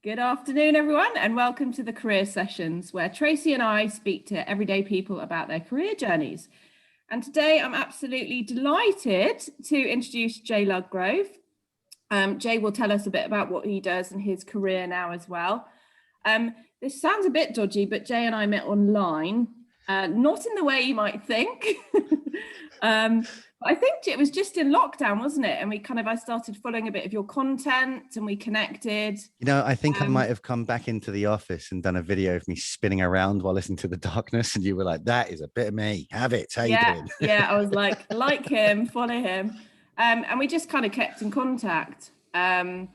Good afternoon, everyone, and welcome to the Career Sessions, where Tracy and I speak to everyday people about their career journeys. And today I'm absolutely delighted to introduce Jay Ludgrove. Jay will tell us a bit about what he does in his career now as well. This sounds a bit dodgy, but Jay and I met online, not in the way you might think. I think it was just in lockdown, wasn't it? And I started following a bit of your content and we connected. You know, I think I might have come back into the office and done a video of me spinning around while listening to The Darkness. And you were like, that is a bit of me. Have it. How you doing? Yeah, I was like him, follow him. And we just kind of kept in contact. And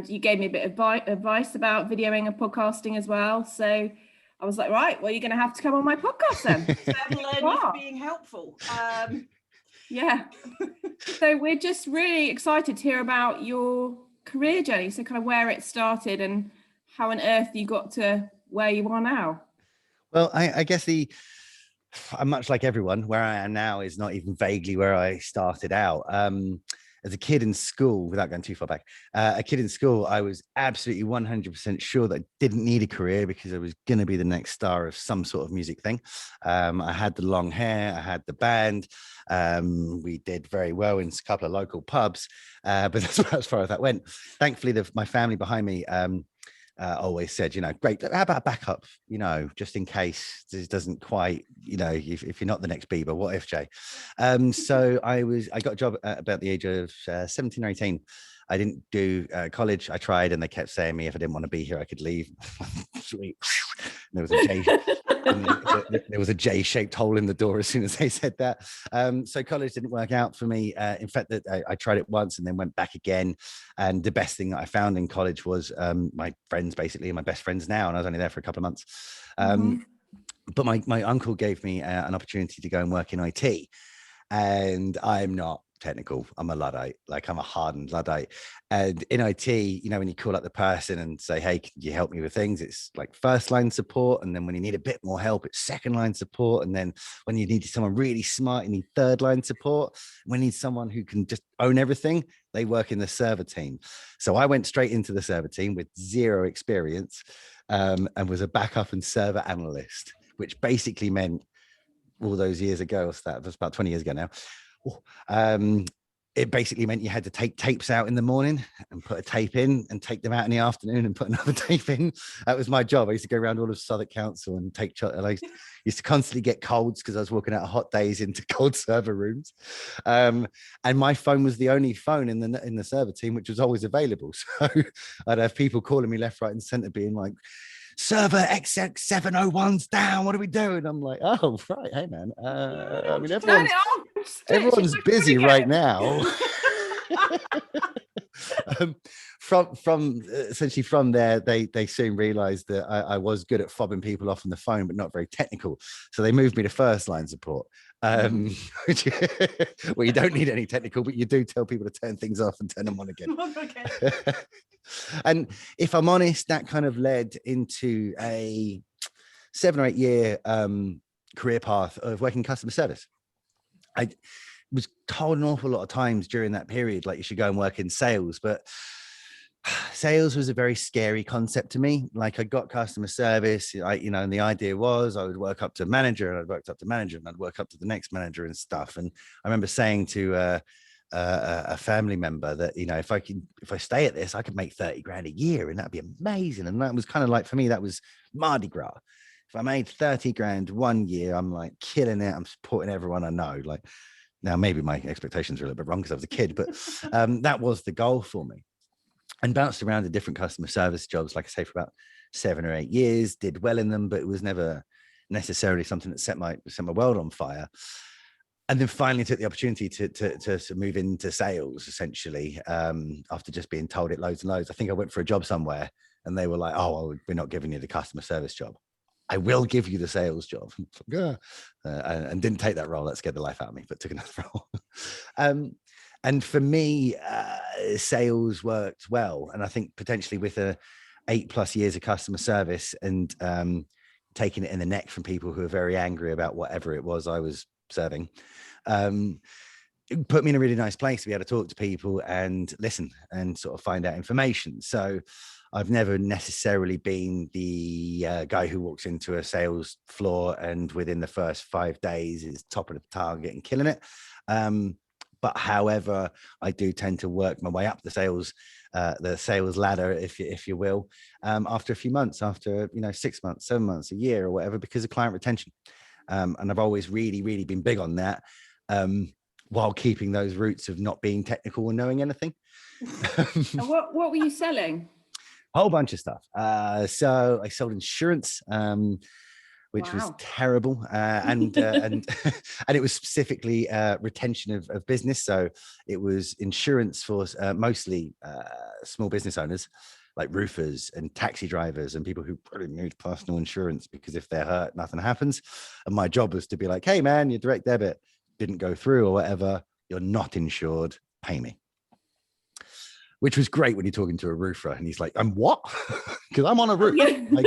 you gave me a bit of advice about videoing and podcasting as well. So I was like, right, well, you're going to have to come on my podcast then. For being helpful. Yeah. So we're just really excited to hear about your career journey. So kind of where it started and how on earth you got to where you are now. Well, I guess I'm much like everyone. Where I am now is not even vaguely where I started out. As a kid in school, without going too far back, a kid in school, I was absolutely 100% sure that I didn't need a career because I was going to be the next star of some sort of music thing. I had the long hair, I had the band. We did very well in a couple of local pubs, but that's about as far as that went. Thankfully, my family behind me always said, great, how about backup, just in case this doesn't quite, if you're not the next Bieber, what if, Jay? So I got a job at about the age of 17 or 18. I didn't do college. I tried and they kept saying me if I didn't want to be here, I could leave. Sweet. There was a J-shaped hole in the door as soon as they said that. So college didn't work out for me. In fact, I tried it once and then went back again. And the best thing that I found in college was my friends, basically, my best friends now. And I was only there for a couple of months. But my uncle gave me an opportunity to go and work in IT. And I'm not technical. I'm a Luddite, I'm a hardened Luddite. And in IT, when you call up the person and say, hey, can you help me with things? It's like first line support. And then when you need a bit more help, it's second line support. And then when you need someone really smart, you need third line support. When you need someone who can just own everything, they work in the server team. So I went straight into the server team with zero experience and was a backup and server analyst, which basically meant all those years ago, that was about 20 years ago now, it basically meant you had to take tapes out in the morning and put a tape in and take them out in the afternoon and put another tape in. That was my job. I used to go around all of Southwark Council and I used to constantly get colds because I was walking out of hot days into cold server rooms. And my phone was the only phone in the server team, which was always available. So I'd have people calling me left, right and center being like, server XX701's down. What are we doing? I'm like, oh, right. Hey, man. Everyone's busy right now. Essentially from there, they soon realized that I was good at fobbing people off on the phone, but not very technical. So they moved me to first line support. Well, you don't need any technical, but you do tell people to turn things off and turn them on again. Okay. And if I'm honest, that kind of led into a 7 or 8 year career path of working customer service. I was told an awful lot of times during that period, like you should go and work in sales, but sales was a very scary concept to me. Like I got customer service, and the idea was I would work up to manager and I'd work up to manager and I'd work up to the next manager and stuff. And I remember saying to a family member that, if I stay at this, I could make 30 grand a year and that'd be amazing. And that was kind of like, for me, that was Mardi Gras. If I made 30 grand 1 year, I'm like killing it. I'm supporting everyone I know. Like now, maybe my expectations are a little bit wrong because I was a kid, but that was the goal for me. And bounced around to different customer service jobs, like I say, for about 7 or 8 years, did well in them, but it was never necessarily something that set my world on fire. And then finally took the opportunity to move into sales, essentially, after just being told it loads and loads. I think I went for a job somewhere and they were like, oh, well, we're not giving you the customer service job. I will give you the sales job. And didn't take that role. That scared the life out of me, but took another role. And for me, sales worked well. And I think potentially with 8+ years of customer service and taking it in the neck from people who are very angry about whatever it was I was serving, it put me in a really nice place to be able to talk to people and listen and sort of find out information. So I've never necessarily been the guy who walks into a sales floor and within the first 5 days is top of the target and killing it. But however, I do tend to work my way up the sales ladder, if you will, after a few months, after 6 months, 7 months, a year, or whatever, because of client retention. And I've always really been big on that, while keeping those roots of not being technical and knowing anything. And what were you selling? A whole bunch of stuff. So I sold insurance, which was terrible, and and it was specifically retention of business. So it was insurance for mostly small business owners, like roofers and taxi drivers and people who really need personal insurance, because if they're hurt, nothing happens. And my job was to be like, hey man, your direct debit didn't go through or whatever, you're not insured, pay me. Which was great when you're talking to a roofer and he's like, I'm what? Because I'm on a roof. Yeah. Like,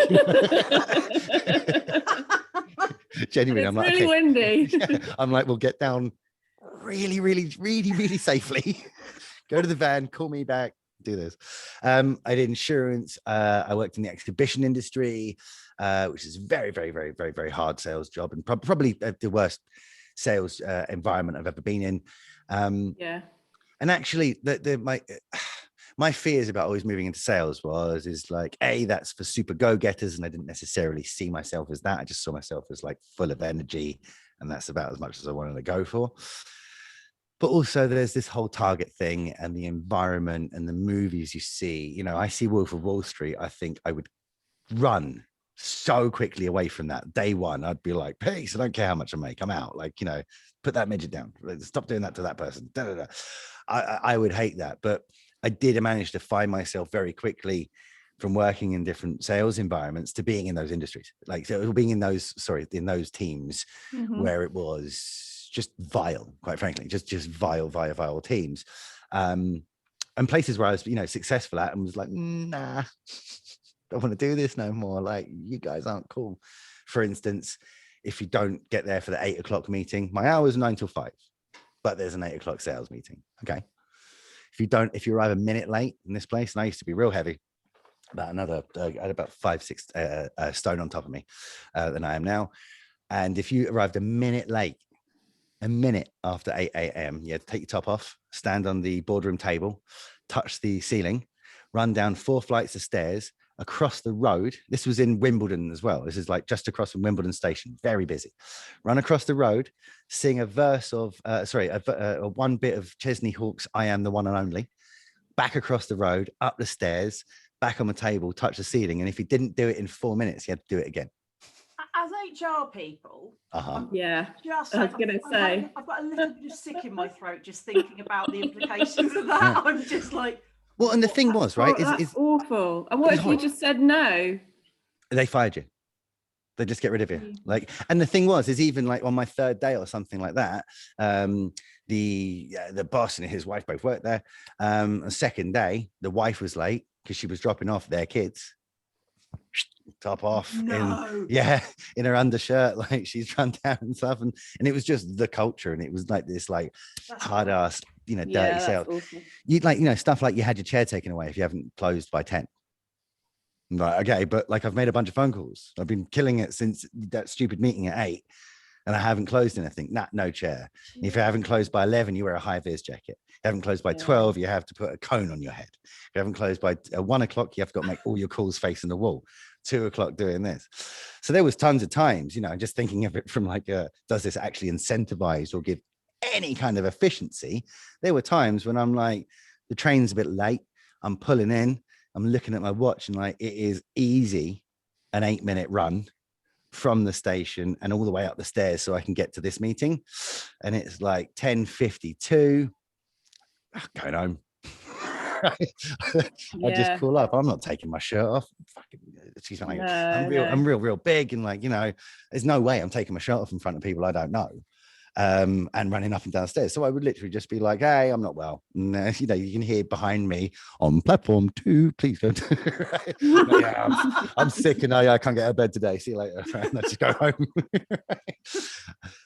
genuinely, I'm like, really windy. Yeah. I'm like, we'll get down really safely. Go to the van, call me back, do this. I did insurance. I worked in the exhibition industry, which is very hard sales job, and probably the worst sales environment I've ever been in. Yeah. And actually, my fears about always moving into sales is like, that's for super go-getters, and I didn't necessarily see myself as that. I just saw myself as like full of energy, and that's about as much as I wanted to go for. But also there's this whole target thing and the environment and the movies you see. I see Wolf of Wall Street. I think I would run so quickly away from that. Day one, I'd be like, peace, I don't care how much I make, I'm out. Like, put that midget down, stop doing that to that person. I would hate that. But I did manage to find myself very quickly from working in different sales environments to being in those industries, like, so being in those teams where it was just vile, quite frankly, just vile teams, and places where I was, successful at, and was like, nah, don't want to do this no more. Like, you guys aren't cool. For instance, if you don't get there for the 8 o'clock meeting, my hours are 9 till 5, but there's an 8 o'clock sales meeting. Okay. If you arrive a minute late in this place, and I used to be real heavy, I had about 5-6 stone on top of me than I am now. And if you arrived a minute late, a minute after 8 a.m., you had to take your top off, stand on the boardroom table, touch the ceiling, run down 4 flights of stairs, across the road. This was in Wimbledon as well. This is like just across from Wimbledon station, very busy. Run across the road, sing a verse of, one bit of Chesney Hawkes' I Am the One and Only, back across the road, up the stairs, back on the table, touch the ceiling. And if you didn't do it in 4 minutes, you had to do it again. As HR people, yeah, just I was going to say, I've got a little bit of sick in my throat just thinking about the implications of that. I'm just like, well, and the thing was, right, that's awful. And what if you just said no? They fired you. They just get rid of you. Like, and the thing was, is even like on my 3rd day or something like that, the boss and his wife both worked there. The 2nd day, the wife was late because she was dropping off their kids. Top off, in her undershirt, like she's run down and stuff, and it was just the culture, and it was like this, like, hard ass, dirty sales. You'd like, stuff like you had your chair taken away if you haven't closed by 10. Right, okay, but like, I've made a bunch of phone calls. I've been killing it since that stupid meeting at 8, and I haven't closed anything. No chair. If you haven't closed by 11, you wear a high vis jacket. If you haven't closed by 12, you have to put a cone on your head. If you haven't closed by 1 o'clock, you have got to make all your calls facing the wall. 2 o'clock doing this. So there was tons of times, just thinking of it from like, does this actually incentivize or give any kind of efficiency? There were times when I'm like, the train's a bit late, I'm pulling in, I'm looking at my watch, and like, it is easy an 8-minute run from the station and all the way up the stairs so I can get to this meeting. And it's like 10:52, going home. I just call up. I'm not taking my shirt off. Excuse me. I'm real big, and like, there's no way I'm taking my shirt off in front of people I don't know, and running up and down the stairs. So I would literally just be like, hey, I'm not well. And, you can hear behind me on platform 2, please go. I'm sick and I can't get out of bed today. See you later. And I just go home.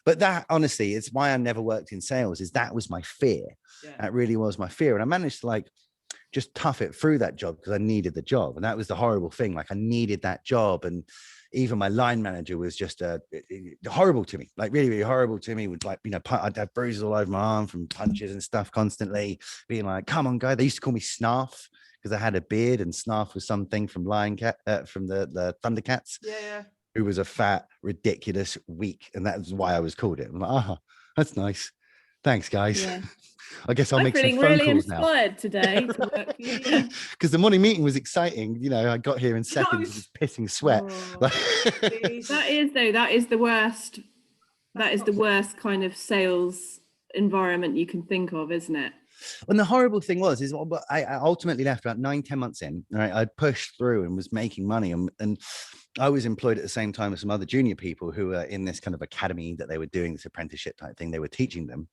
But that, honestly, is why I never worked in sales. Is that was my fear. That really was my fear. And I managed to, like, just tough it through that job because I needed the job. And that was the horrible thing. Like I needed that job. And even my line manager was just horrible to me, like really, really horrible to me. Would like, you know, I'd have bruises all over my arm from punches and stuff constantly, being like, come on, guy. They used to call me Snarf because I had a beard, and Snarf was something from from the Thundercats. Yeah. Who was a fat, ridiculous, weak. And that's why I was called it. I'm like, oh, that's nice. Thanks, guys. Yeah. I guess I'll I'm make some feeling phone really calls now. inspired today to work for you. Yeah. Because the morning meeting was exciting. You know, I got here in seconds, just pissing sweat. That is the worst. That is the worst kind of sales environment you can think of, isn't it? And the horrible thing was, I ultimately left about 9-10 months in. Right, I pushed through and was making money, and I was employed at the same time as some other junior people who were in this kind of academy that they were doing, this apprenticeship type thing. They were teaching them,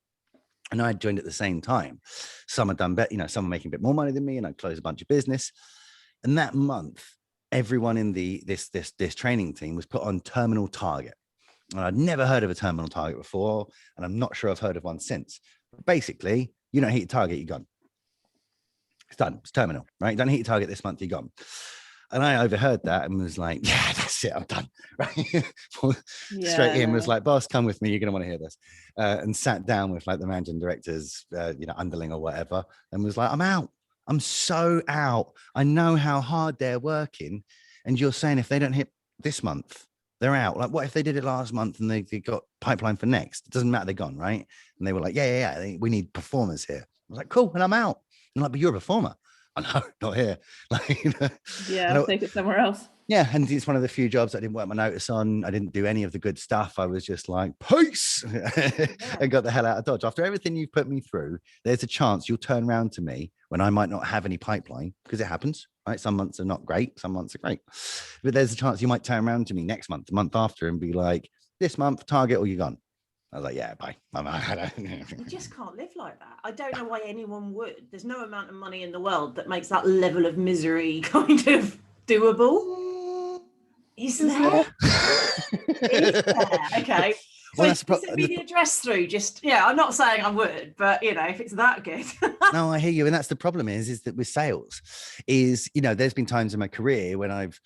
and I joined at the same time. Some had done better, you know, some were making a bit more money than me, and I closed a bunch of business. And that month, everyone in this training team was put on terminal target. And I'd never heard of a terminal target before, and I'm not sure I've heard of one since. But basically, you don't hit your target, you're gone. It's done. It's terminal, right? You don't hit your target this month, you're gone. And I overheard that and was like, yeah, that's it, I'm done. Right? Straight in, was like, boss, come with me, you're going to want to hear this. And sat down with like the managing directors, underling or whatever, and was like, I'm out. I'm so out. I know how hard they're working. And you're saying if they don't hit this month, they're out. Like, what if they did it last month and they got pipeline for next? It doesn't matter, they're gone, right? And they were like, yeah. We need performers here. I was like, cool, and I'm out. And I'm like, but you're a performer. I know, not here. Like, yeah, I'll take it somewhere else. Yeah, and it's one of the few jobs I didn't work my notice on. I didn't do any of the good stuff. I was just like, peace, and got the hell out of Dodge. After everything you've put me through, there's a chance you'll turn around to me when I might not have any pipeline, because it happens, right? Some months are not great, some months are great. But there's a chance you might turn around to me next month, the month after, and be like, this month, target, or you're gone. I was like, yeah, bye. You just can't live like that. I don't know why anyone would. There's no amount of money in the world that makes that level of misery kind of doable. Is there? Is there? Okay. Well, so send me the address through. Just, yeah, I'm not saying I would, but you know, if it's that good. No, I hear you. And that's the problem is that with sales is, you know, there's been times in my career when I've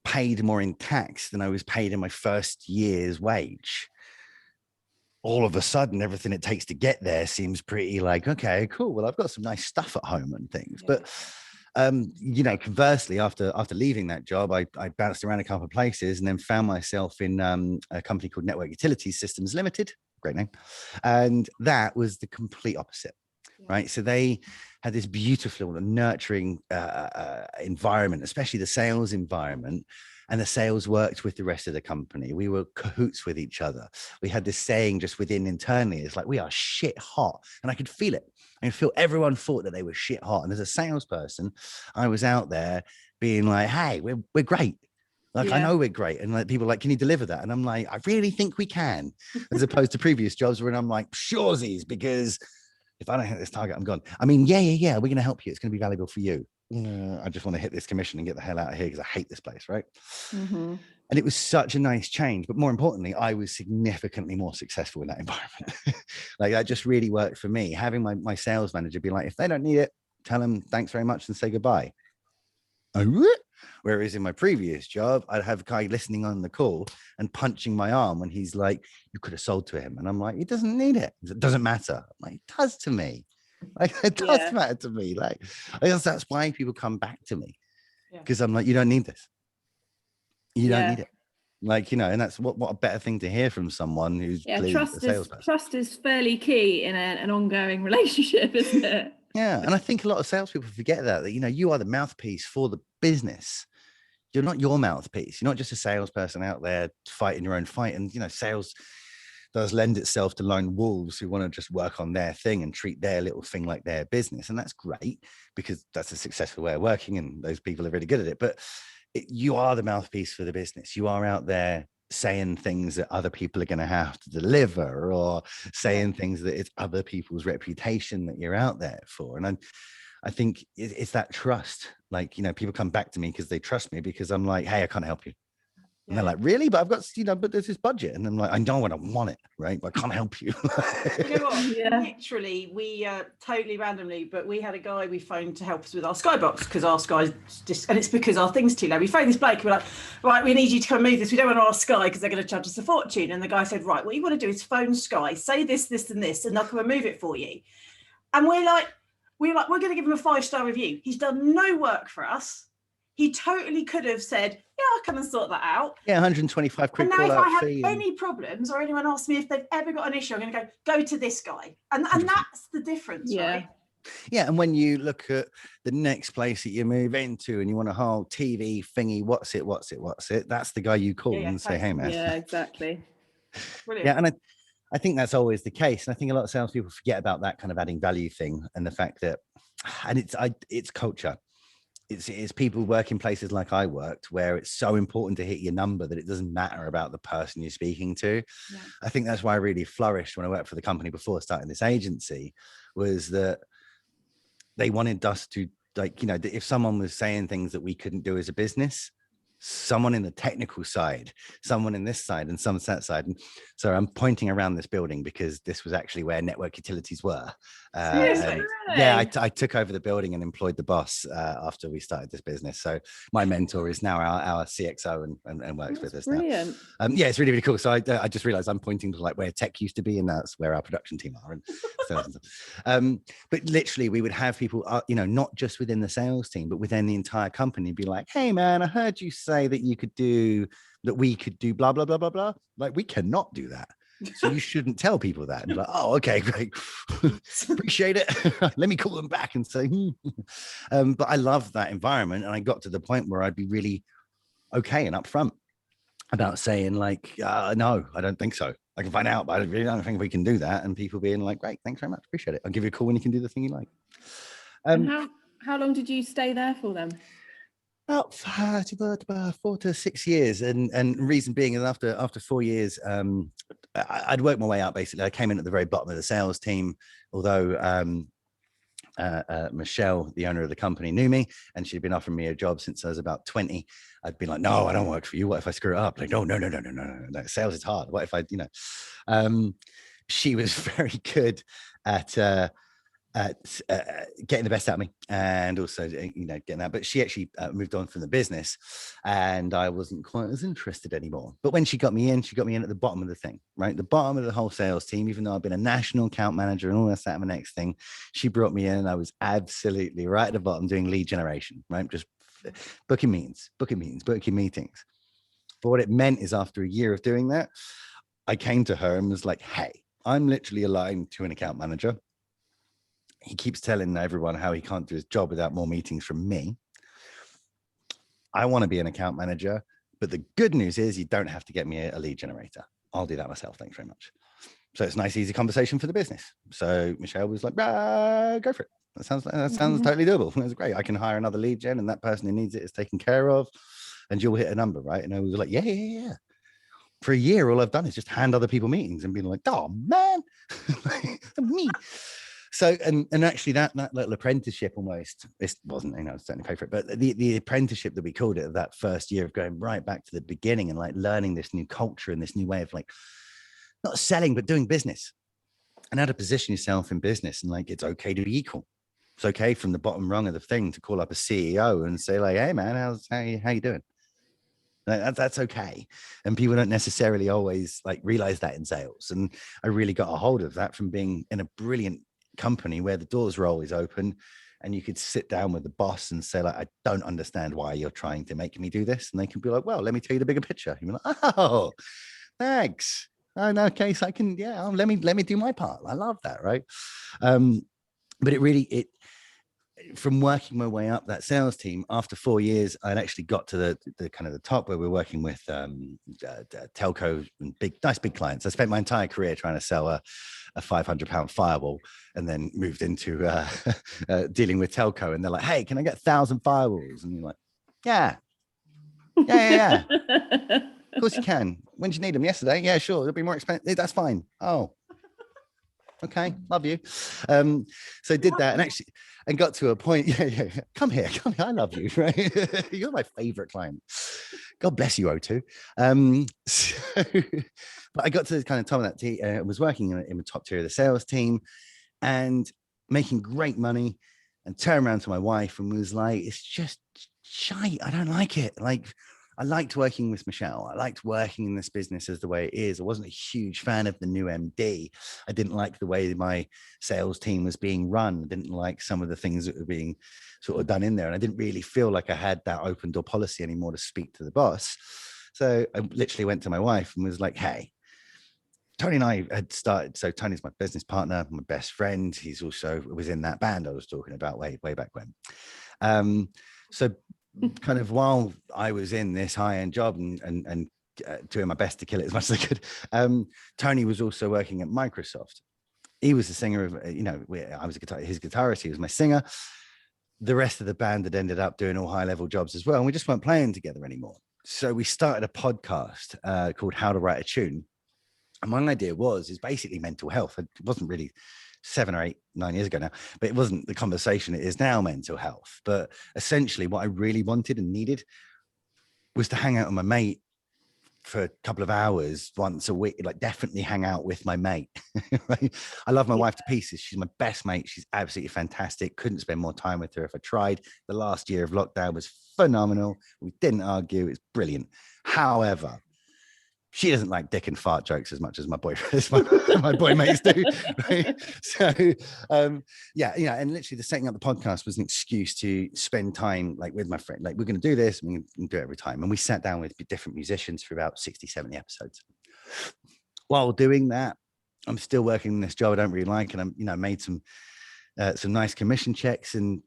paid more in tax than I was paid in my first year's wage. All of a sudden, everything it takes to get there seems pretty like, okay, cool. Well, I've got some nice stuff at home and things. Yeah. But, you know, conversely, after leaving that job, I bounced around a couple of places and then found myself in a company called Network Utilities Systems Limited. Great name. And that was the complete opposite. Right. So they had this beautiful and nurturing environment, especially the sales environment. And the sales worked with the rest of the company. We were cahoots with each other. We had this saying just within internally, it's like, we are shit hot. And I could feel it. I could feel everyone thought that they were shit hot. And as a salesperson, I was out there being like, hey, we're great. Like, I know we're great. And like people are like, can you deliver that? And I'm like, I really think we can. As opposed to previous jobs where I'm like, surezies, because if I don't hit this target, I'm gone. I mean, yeah, we're going to help you. It's going to be valuable for you. I just want to hit this commission and get the hell out of here because I hate this place, right? Mm-hmm. And it was such a nice change. But more importantly, I was significantly more successful in that environment. Like, that just really worked for me. Having my sales manager be like, if they don't need it, tell them thanks very much and say goodbye. Whereas in my previous job, I'd have a guy listening on the call and punching my arm when he's like, you could have sold to him. And I'm like, he doesn't need it. It doesn't matter. I'm like, it does to me. Like, it does matter to me. Like, I guess that's why people come back to me, because I'm like, you don't need this. You don't need it. Like, you know, and that's what a better thing to hear from someone who's trust is fairly key in an ongoing relationship, isn't it? Yeah. And I think a lot of salespeople forget that, you know, you are the mouthpiece for the business. You're not your mouthpiece. You're not just a salesperson out there fighting your own fight. And, you know, sales does lend itself to lone wolves who want to just work on their thing and treat their little thing like their business. And that's great, because that's a successful way of working and those people are really good at it. But you are the mouthpiece for the business. You are out there saying things that other people are going to have to deliver, or saying things that it's other people's reputation that you're out there for. And I think it's that trust. Like, you know, people come back to me because they trust me, because I'm like, hey, I can't help you. And they're like, really? But I've got, but there's this budget. And I'm like, I know I don't want it, right? But I can't help you. You know what? Yeah. Literally, we totally randomly, but we had a guy we phoned to help us with our skybox because our Sky's just, and it's because our thing's too low. We phoned this bloke, we're like, right, we need you to come move this. We don't want our Sky because they're going to charge us a fortune. And the guy said, right, what you want to do is phone Sky, say this, this, and this, and they'll come and move it for you. And we're going to give him a 5-star review. He's done no work for us. He totally could have said, yeah, I'll come and sort that out. Yeah, 125 quid. And now if I have fee any problems or anyone asks me if they've ever got an issue, I'm going to go to this guy. And that's the difference, right? Yeah, and when you look at the next place that you move into and you want a whole TV thingy, what's it? That's the guy you call and say, hey, man. Yeah, exactly. Brilliant. Yeah, and I think that's always the case. And I think a lot of salespeople forget about that kind of adding value thing and the fact that, and it's culture. It's people work in places like I worked where it's so important to hit your number that it doesn't matter about the person you're speaking to. Yeah. I think that's why I really flourished when I worked for the company before starting this agency, was that they wanted us to, if someone was saying things that we couldn't do as a business, someone in the technical side, someone in this side, and someone that side. And so I'm pointing around this building because this was actually where network utilities were. Seriously? Yeah, I took over the building and employed the boss after we started this business. So my mentor is now our CXO and works with us brilliant. now. Yeah, it's really, really cool. So I just realized I'm pointing to where tech used to be, and that's where our production team are. And but literally we would have people, not just within the sales team, but within the entire company be like, hey man, I heard you say that we could do blah, blah, blah, blah, blah. Like, we cannot do that. So you shouldn't tell people that. And like, oh, okay, great. Appreciate it. Let me call them back and say, but I love that environment. And I got to the point where I'd be really okay and upfront about saying like, no, I don't think so. I can find out, but I really don't think we can do that. And people being like, great, thanks very much. Appreciate it. I'll give you a call when you can do the thing you like. And how long did you stay there for then? About 4 to 6 years, and reason being is after 4 years, I'd worked my way up. Basically, I came in at the very bottom of the sales team, although Michelle, the owner of the company, knew me, and she'd been offering me a job since I was about 20. I'd been like, no, I don't work for you. What if I screw it up? Like, no. Sales is hard. What if I, she was very good at getting the best out of me, and also getting that, but she actually moved on from the business, and I wasn't quite as interested anymore. But when she got me in at the bottom of the thing, right, the bottom of the whole sales team, even though I've been a national account manager and all that and the next thing. She brought me in and I was absolutely right at the bottom doing lead generation, right, just booking meetings. But what it meant is, after a year of doing that, I came to her and was like, hey, I'm literally aligned to an account manager. He keeps telling everyone how he can't do his job without more meetings from me. I want to be an account manager, but the good news is you don't have to get me a lead generator. I'll do that myself. Thanks very much. So it's a nice, easy conversation for the business. So Michelle was like, go for it. That sounds totally doable. That's great. I can hire another lead gen, and that person who needs it is taken care of, and you'll hit a number, right? And I was like, yeah. For a year, all I've done is just hand other people meetings and being like, oh man, me. So, and actually that little apprenticeship almost, it wasn't, certainly pay for it, but the apprenticeship that we called it, that first year of going right back to the beginning and like learning this new culture and this new way of like, not selling, but doing business, and how to position yourself in business. And like, it's okay to be equal. It's okay from the bottom rung of the thing to call up a CEO and say like, hey man, how you doing? Like, that's okay. And people don't necessarily always like realize that in sales. And I really got a hold of that from being in a brilliant company where the doors were always open, and you could sit down with the boss and say like, I don't understand why you're trying to make me do this. And they can be like, well, let me tell you the bigger picture. You're like, oh, thanks. In that case, I can, let me do my part. I love that. Right. But it from working my way up that sales team, after 4 years, I'd actually got to the kind of the top where we're working with telco and nice big clients. I spent my entire career trying to sell a £500 firewall, and then moved into dealing with telco. And they're like, hey, can I get 1,000 firewalls? And you're like, yeah. Of course you can. When do you need them? Yesterday? Yeah, sure. It'll be more expensive. That's fine. Oh, okay. Love you. So did that, and got to a point. Yeah. Come here. I love you. Right. You're my favorite client. God bless you, O2. But I got to the kind of top of that team. I was working in the top tier of the sales team and making great money, and turned around to my wife and was like, it's just shite. I don't like it. Like, I liked working with Michelle. I liked working in this business as the way it is. I wasn't a huge fan of the new MD. I didn't like the way my sales team was being run. I didn't like some of the things that were being sort of done in there. And I didn't really feel like I had that open door policy anymore to speak to the boss. So I literally went to my wife and was like, hey, Tony and I had started. So Tony's my business partner, my best friend. He's also was in that band I was talking about way back when. So kind of while I was in this high-end job and doing my best to kill it as much as I could, Tony was also working at Microsoft. He was the singer of, I was his guitarist. He was my singer. The rest of the band had ended up doing all high-level jobs as well, and we just weren't playing together anymore. So we started a podcast called How to Write a Tune. And my idea is basically mental health. It wasn't really 7 or 8, 9 years ago now, but it wasn't the conversation it is now, mental health. But essentially what I really wanted and needed was to hang out with my mate for a couple of hours once a week, like definitely hang out with my mate. Right? I love my wife to pieces. She's my best mate. She's absolutely fantastic. Couldn't spend more time with her if I tried. The last year of lockdown was phenomenal. We didn't argue. It's brilliant. However, she doesn't like dick and fart jokes as much as my boy mates do. Right? So, and literally the setting up the podcast was an excuse to spend time like with my friend. Like, we're going to do this, and we can do it every time. And we sat down with different musicians for about 60, 70 episodes. While doing that, I'm still working in this job I don't really like, and I'm, made some nice commission checks and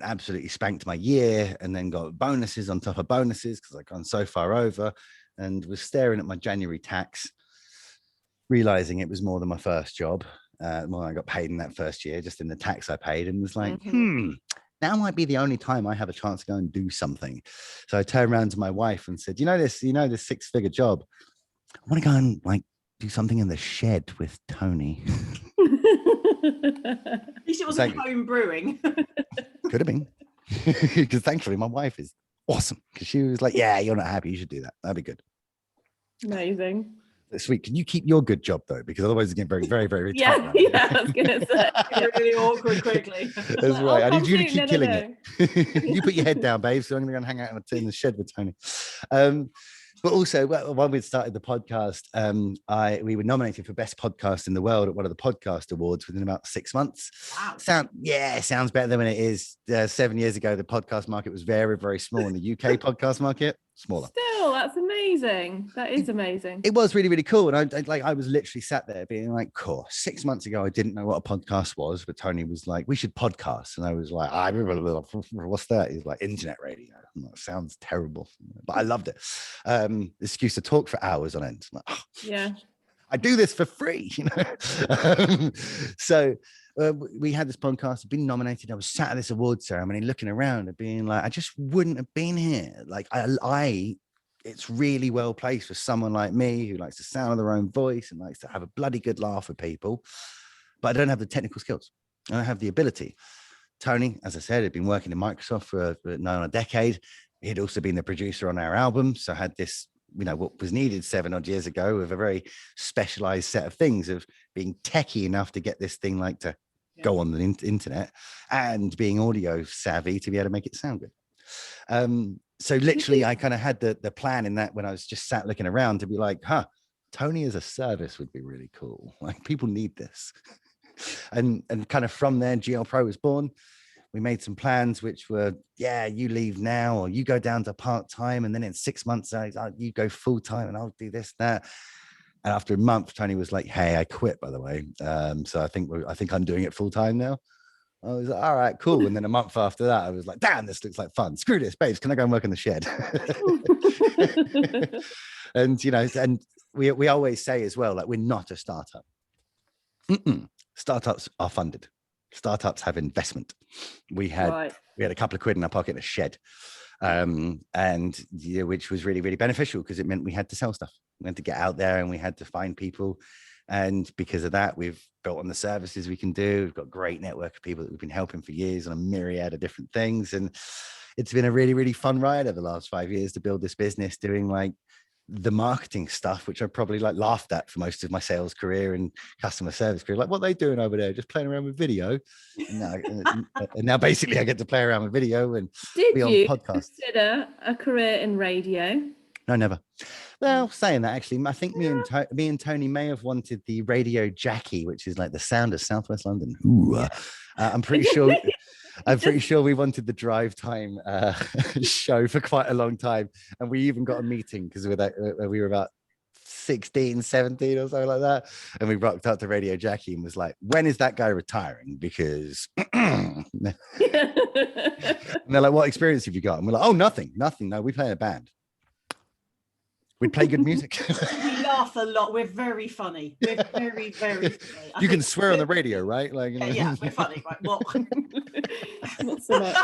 absolutely spanked my year, and then got bonuses on top of bonuses because I've gone so far over. And was staring at my January tax, realizing it was more than my first job. More than I got paid in that first year, just in the tax I paid, and was like, now might be the only time I have a chance to go and do something. So I turned around to my wife and said, this 6-figure job, I want to go and like do something in the shed with Tony. At least it wasn't home brewing. Could have been. Because thankfully my wife is awesome, because she was like, yeah, you're not happy, you should do that, that'd be good. Amazing. Sweet. Can you keep your good job though, because otherwise it's getting very, very, very tight. I was gonna say really awkward quickly. That's right. I need you to keep killing it. You put your head down, babe, so I'm gonna go and hang out in the shed with Tony. But also, when we started the podcast, we were nominated for Best Podcast in the World at one of the podcast awards within about 6 months. Wow. Sounds better than when it is. 7 years ago, the podcast market was very, very small. In the UK podcast market, smaller. Still, that's amazing. That is amazing. It was really, really cool. And I was literally sat there being like, cool. 6 months ago, I didn't know what a podcast was, but Tony was like, we should podcast. And I was like, what's that? He's like, internet radio. That sounds terrible, but I loved it. Excuse to talk for hours on end. Like, yeah, I do this for free, So we had this podcast, been nominated. I was sat at this award ceremony looking around and being like, I just wouldn't have been here. Like it's really well placed for someone like me who likes the sound of their own voice and likes to have a bloody good laugh with people, but I don't have the technical skills. I don't have the ability. Tony, as I said, had been working in Microsoft for a decade. He'd also been the producer on our album. So had this, what was needed 7 odd years ago, with a very specialized set of things of being techie enough to get this thing to go on the internet, and being audio savvy to be able to make it sound good. So literally I kind of had the plan in that when I was just sat looking around to be like, Tony as a service would be really cool. Like, people need this. And kind of from there, GLPro was born. We made some plans, which were, you leave now, or you go down to part-time, and then in 6 months, you go full-time, and I'll do this, that. And after a month, Tony was like, hey, I quit, by the way. So I think I'm doing it full-time now. I was like, all right, cool. And then a month after that, I was like, damn, this looks like fun. Screw this, babes. Can I go and work in the shed? And, and we always say as well, like, we're not a startup. Startups are funded. Startups have investment. We had a couple of quid in our pocket in a shed, which was really, really beneficial, because it meant we had to sell stuff. We had to get out there and we had to find people. And because of that, we've built on the services we can do. We've got a great network of people that we've been helping for years on a myriad of different things. And it's been a really, really fun ride over the last 5 years to build this business, doing like the marketing stuff, which I probably like laughed at for most of my sales career and customer service career. Like, what are they doing over there? Just playing around with video. And now basically I get to play around with video and Did be on you podcasts. consider a career in radio? No, never. Well, saying that, actually, I think me and Tony may have wanted the Radio Jackie, which is like the sound of Southwest London. Ooh, I'm pretty sure. I'm pretty sure we wanted the drive time show for quite a long time, and we even got a meeting because we were about 16, 17 or something like that, and we rocked up to Radio Jackie and was like, "When is that guy retiring?" Because and they're like, "What experience have you got?" And we're like, "Oh, nothing. No, we play in a band. We play good music." We laugh a lot. We're very funny. We're very, very funny. You can swear on the radio, right? Like, yeah, we're funny, right? What? Not so much.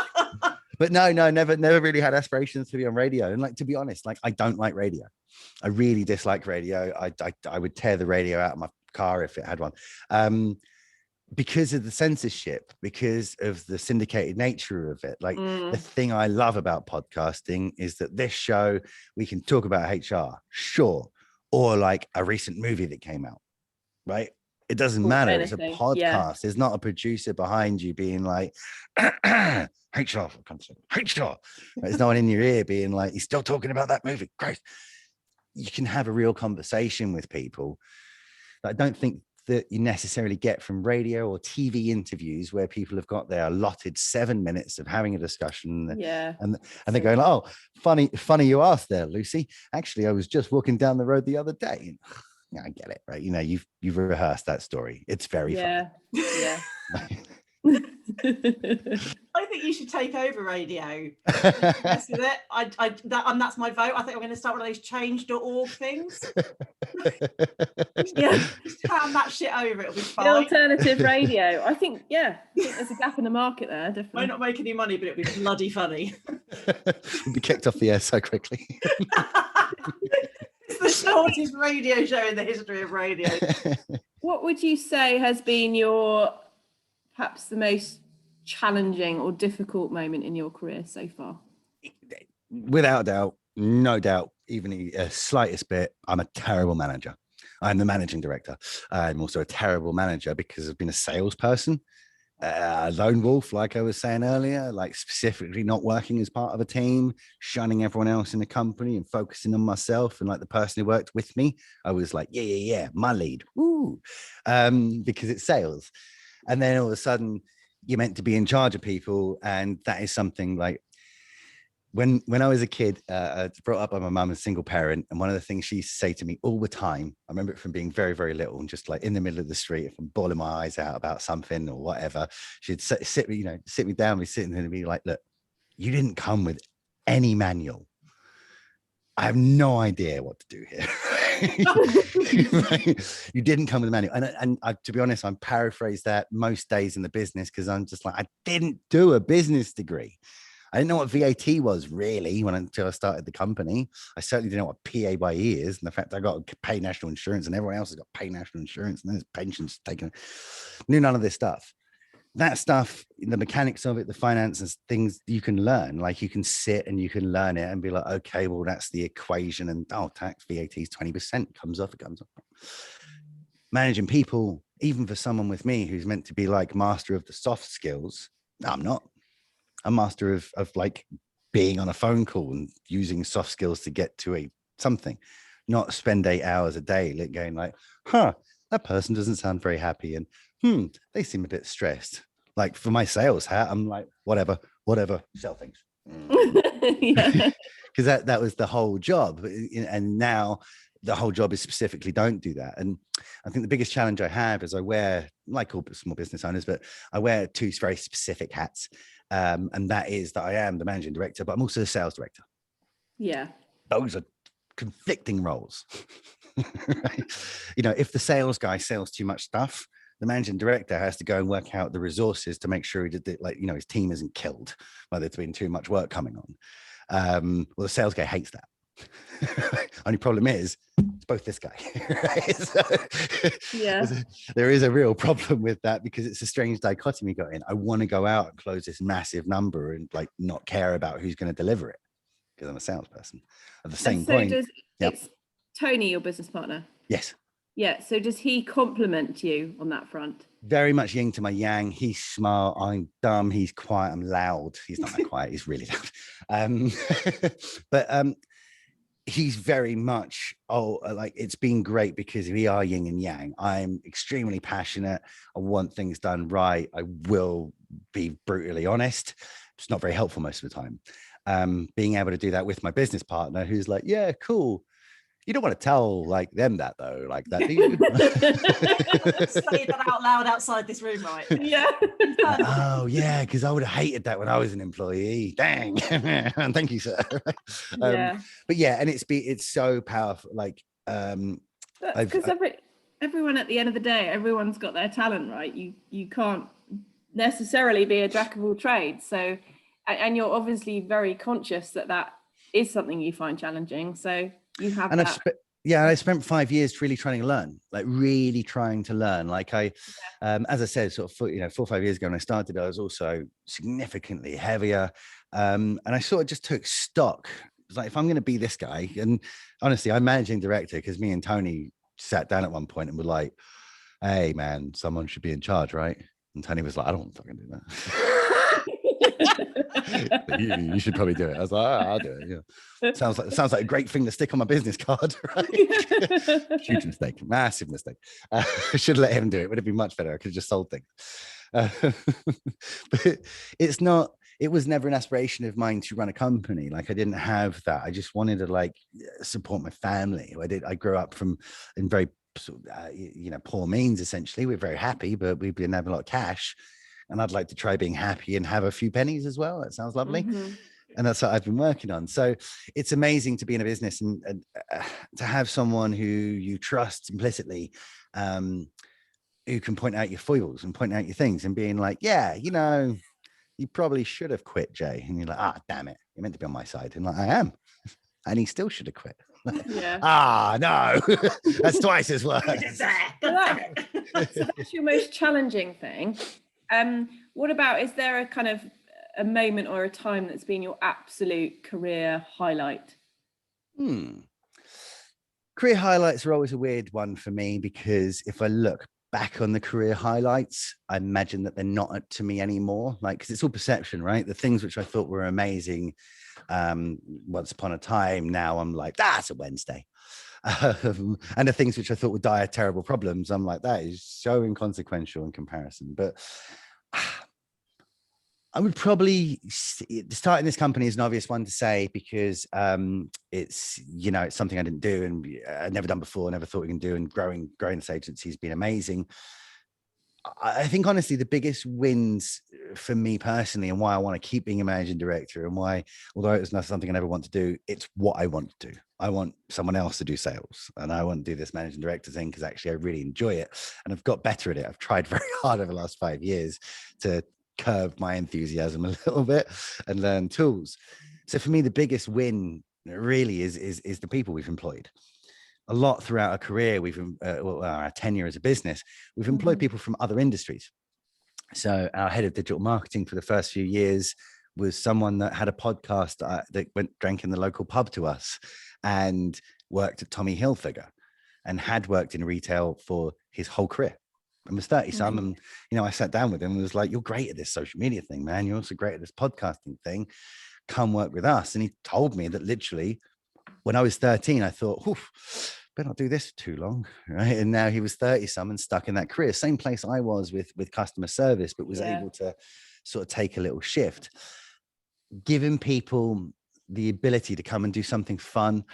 But no, never really had aspirations to be on radio. And like, to be honest, like, I don't like radio. I really dislike radio. I would tear the radio out of my car if it had one. Because of the censorship, because of the syndicated nature of it. Like, the thing I love about podcasting is that this show, we can talk about HR, sure, or like a recent movie that came out, right? It doesn't matter. Anything. It's a podcast. Yeah. There's not a producer behind you being like, HR, for God's sake, HR. There's no one in your ear being like, he's still talking about that movie. Great. You can have a real conversation with people. I don't think that you necessarily get from radio or TV interviews where people have got their allotted 7 minutes of having a discussion. Yeah. And they're going, "Oh, funny you asked there, Lucy. Actually, I was just walking down the road the other day." Yeah, I get it, right? You know, you've rehearsed that story. It's very funny. Yeah. I think you should take over radio. That's with it. That's my vote. I think I'm going to start one of those change.org things. Yeah. Just hand that shit over. It'll be The fine. alternative radio. I think there's a gap in the market there. Definitely. Might not make any money, but it'll be bloody funny. We'll be kicked off the air so quickly. It's the shortest radio show in the history of radio. What would you say has been perhaps the most challenging or difficult moment in your career so far? Without doubt, no doubt, even a slightest bit, I'm a terrible manager. I'm the managing director. I'm also a terrible manager because I've been a salesperson, a lone wolf, like I was saying earlier, like specifically not working as part of a team, shunning everyone else in the company and focusing on myself. And like the person who worked with me, I was like, yeah, my lead, woo, because it's sales. And then all of a sudden, you're meant to be in charge of people, and that is something like when I was a kid, I was brought up by my mum, a single parent, and one of the things she used to say to me all the time, I remember it from being very, very little, and just like in the middle of the street, if I'm bawling my eyes out about something or whatever, she'd sit me down, be sitting there and be like, "Look, you didn't come with any manual. I have no idea what to do here." You didn't come with a manual. And I, to be honest, I'm paraphrase that most days in the business because I'm just like, I didn't do a business degree. I didn't know what VAT was really until I started the company. I certainly didn't know what PAYE is. And the fact I got to pay national insurance and everyone else has got to pay national insurance and there's pensions taken. Knew none of this stuff. That stuff, the mechanics of it, the finances, things you can learn. Like you can sit and you can learn it and be like, okay, well, that's the equation. And tax VAT is 20%, comes off, it comes off. Managing people, even for someone with me who's meant to be like master of the soft skills, no, I'm not. I'm master of like being on a phone call and using soft skills to get to something, not spend 8 hours a day going like, that person doesn't sound very happy. And they seem a bit stressed. Like for my sales hat, I'm like, whatever, sell things. Because that was the whole job. And now the whole job is specifically don't do that. And I think the biggest challenge I have is I wear, like all small business owners, but I wear two very specific hats. And that is that I am the managing director, but I'm also the sales director. Yeah. Those are conflicting roles. Right? You know, if the sales guy sells too much stuff, the managing director has to go and work out the resources to make sure he did it, like, you know, his team isn't killed by there's been too much work coming on. Well, the sales guy hates that. Only problem is it's both this guy. Right? So, Yeah. there is a real problem with that, because it's a strange dichotomy got in. I want to go out and close this massive number and like not care about who's going to deliver it, because I'm a salesperson. At the same point, it's Tony, your business partner? Yes. Yeah. So does he compliment you on that front? Very much yin to my yang. He's smart, I'm dumb. He's quiet, I'm loud. He's not that quiet, he's really loud. But he's very much, like, it's been great because we are yin and yang. I'm extremely passionate. I want things done right. I will be brutally honest. It's not very helpful most of the time. Being able to do that with my business partner, who's like, yeah, cool. You don't want to tell like them that though, like that, do you? Say that out loud outside this room, right? Yeah. Oh yeah, because I would have hated that when I was an employee. Dang. And thank you, sir. Yeah. But yeah, and it's so powerful. Like because everyone at the end of the day, everyone's got their talent, right? You can't necessarily be a jack of all trades. So, and you're obviously very conscious that is something you find challenging. So you have and that. I spent 5 years really trying to learn, like really trying to learn. Like as I said, sort of 4 or 5 years ago when I started, I was also significantly heavier. And I sort of just took stock. It was like, if I'm going to be this guy, and honestly, I'm managing director, because me and Tony sat down at one point and were like, hey man, someone should be in charge, right? And Tony was like, I don't want to fucking do that. you should probably do it. I was like, I'll do it. Yeah. Sounds like a great thing to stick on my business card, right? Huge mistake, massive mistake. I should let him do it. Would have been much better. I could have just sold things. But it's not. It was never an aspiration of mine to run a company. Like, I didn't have that. I just wanted to like support my family. I grew up in very poor means. Essentially, we're very happy, but we didn't have a lot of cash. And I'd like to try being happy and have a few pennies as well. That sounds lovely. Mm-hmm. And that's what I've been working on. So it's amazing to be in a business and to have someone who you trust implicitly, who can point out your foibles and point out your things and being like, yeah, you probably should have quit, Jay. And you're like, damn it. You're meant to be on my side. And like, I am. And he still should have quit. Yeah. No, that's twice as worse. So that's your most challenging thing. What about, is there a kind of a moment or a time that's been your absolute career highlight? Career highlights are always a weird one for me, because if I look back on the career highlights, I imagine that they're not to me anymore. Like, because it's all perception, right? The things which I thought were amazing once upon a time, now I'm like, that's a Wednesday. And the things which I thought would die of terrible problems, I'm like, that is so inconsequential in comparison. But I would probably, starting this company is an obvious one to say, because it's something I didn't do and I'd never done before, never thought we can do, and growing this agency has been amazing. I think honestly, the biggest wins for me personally, and why I want to keep being a managing director, and why, although it's not something I never want to do, it's what I want to do. I want someone else to do sales, and I want to do this managing director thing because actually I really enjoy it, and I've got better at it. I've tried very hard over the last 5 years to curb my enthusiasm a little bit and learn tools. So for me, the biggest win really is the people we've employed. A lot throughout our career, our tenure as a business, we've employed people from other industries. So our head of digital marketing for the first few years was someone that had a podcast that drank in the local pub to us, and worked at Tommy Hilfiger, and had worked in retail for his whole career. And was 30-some, and I sat down with him and was like, "You're great at this social media thing, man. You're also great at this podcasting thing. Come work with us." And he told me that literally, when I was 13, I thought, better not do this for too long, right? And now he was 30-some and stuck in that career, same place I was with customer service, but was able to sort of take a little shift, giving people the ability to come and do something fun,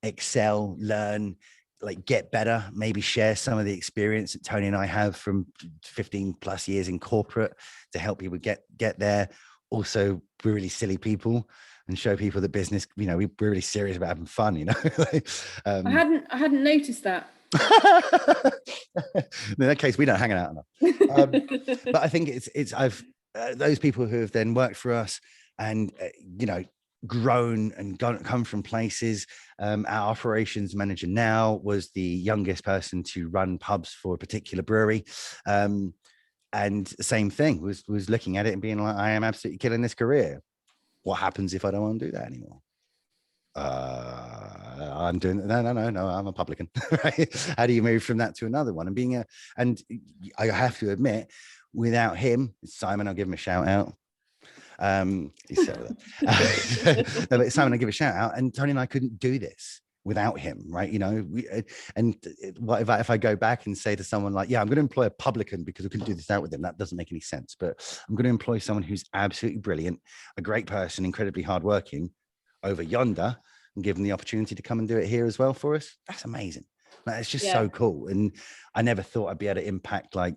excel, learn, like get better, maybe share some of the experience that Tony and I have from 15 plus years in corporate to help people get there. Also, we're really silly people, and show people that business, we're really serious about having fun, I hadn't noticed that. In that case, we don't hang out enough. But I think it's those people who have then worked for us, and grown and come from places. Our operations manager now was the youngest person to run pubs for a particular brewery. And the same thing, was looking at it and being like, I am absolutely killing this career. What happens if I don't want to do that anymore? I'm doing no, I'm a publican. Right? How do you move from that to another one? And I have to admit, without him, Simon, I'll give him a shout out. He's Simon, I'll give a shout out. And Tony and I couldn't do this without him, right? What if I go back and say to someone like, yeah, I'm going to employ a publican because we couldn't do this out with him? That doesn't make any sense. But I'm going to employ someone who's absolutely brilliant, a great person, incredibly hardworking, over yonder, and give them the opportunity to come and do it here as well for us. That's amazing. Like, it's just so cool. And I never thought I'd be able to impact, like,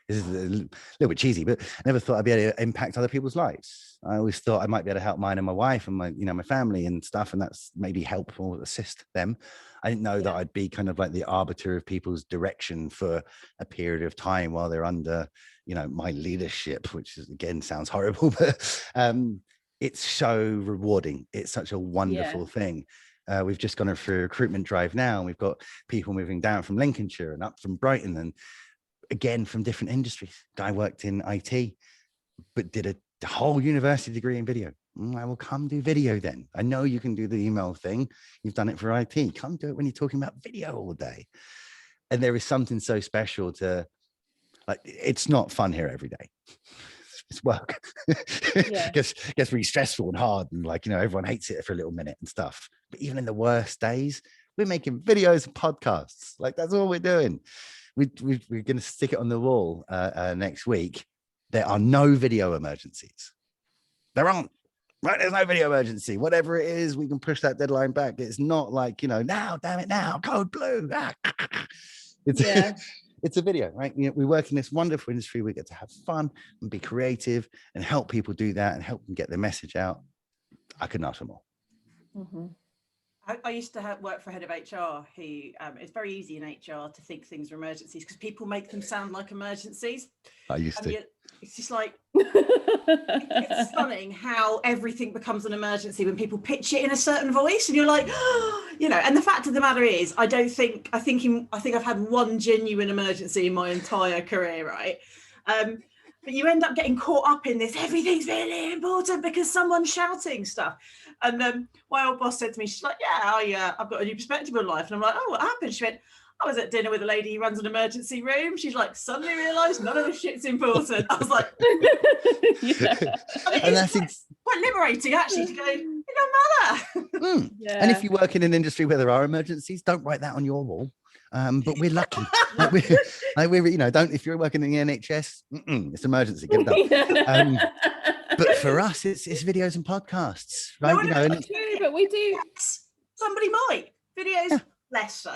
this is a little bit cheesy, but I never thought I'd be able to impact other people's lives. I always thought I might be able to help mine and my wife and my family and stuff, and that's maybe help or assist them. I didn't know that I'd be kind of like the arbiter of people's direction for a period of time while they're under, my leadership, which is, again, sounds horrible, but it's so rewarding. It's such a wonderful thing. We've just gone through a recruitment drive now, and we've got people moving down from Lincolnshire and up from Brighton, and again from different industries. Guy worked in IT, but did a whole university degree in video. I will come do video then. I know you can do the email thing. You've done it for IT. Come do it when you're talking about video all day. And there is something so special to, like, it's not fun here every day. It's work. Gets really stressful and hard, and everyone hates it for a little minute and stuff. But even in the worst days, we're making videos and podcasts. Like, that's all we're doing. We're going to stick it on the wall next week. There are no video emergencies. There aren't. Right? There's no video emergency. Whatever it is, we can push that deadline back. It's not like, now, damn it, now, code blue. It's a video, right? We work in this wonderful industry. We get to have fun and be creative and help people do that and help them get their message out. I couldn't ask for more. Mm-hmm. I used to work for a head of HR who, it's very easy in HR to think things are emergencies because people make them sound like emergencies. I used to. It's just like, it's stunning how everything becomes an emergency when people pitch it in a certain voice, and you're like, and the fact of the matter is, I think I've had one genuine emergency in my entire career, right? But you end up getting caught up in this, everything's really important because someone's shouting stuff. And my old boss said to me, she's like, I've got a new perspective on life. And I'm like, oh, what happened? She went, I was at dinner with a lady who runs an emergency room. She's like, suddenly realised none of this shit's important. I was like, and that's quite liberating, actually, to go, it don't matter. And if you work in an industry where there are emergencies, don't write that on your wall. But we're lucky. If you're working in the NHS, it's emergency, get it done. But for us, it's videos and podcasts, right? But we do. Yes, somebody might. Videos, less so.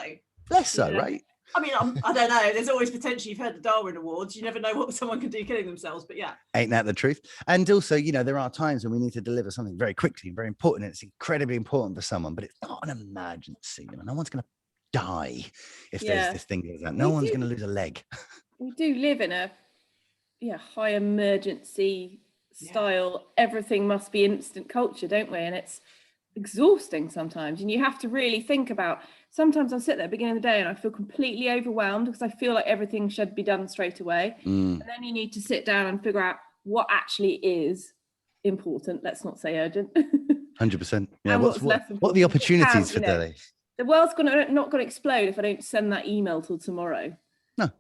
Less so, right? I mean, I don't know. There's always potential. You've heard the Darwin Awards. You never know what someone can do killing themselves, but yeah. Ain't that the truth? And also, there are times when we need to deliver something very quickly and very important. And it's incredibly important for someone, but it's not an emergency. No one's going to die if there's this thing goes out. No one's going to lose a leg. We do live in a high emergency style, everything must be instant culture, don't we? And it's exhausting sometimes, and you have to really think about. Sometimes I'll sit there at the beginning of the day and I feel completely overwhelmed because I feel like everything should be done straight away. And then you need to sit down and figure out what actually is important. Let's not say urgent. 100%. Yeah. What are the opportunities for today? The world's not going to explode if I don't send that email till tomorrow. No.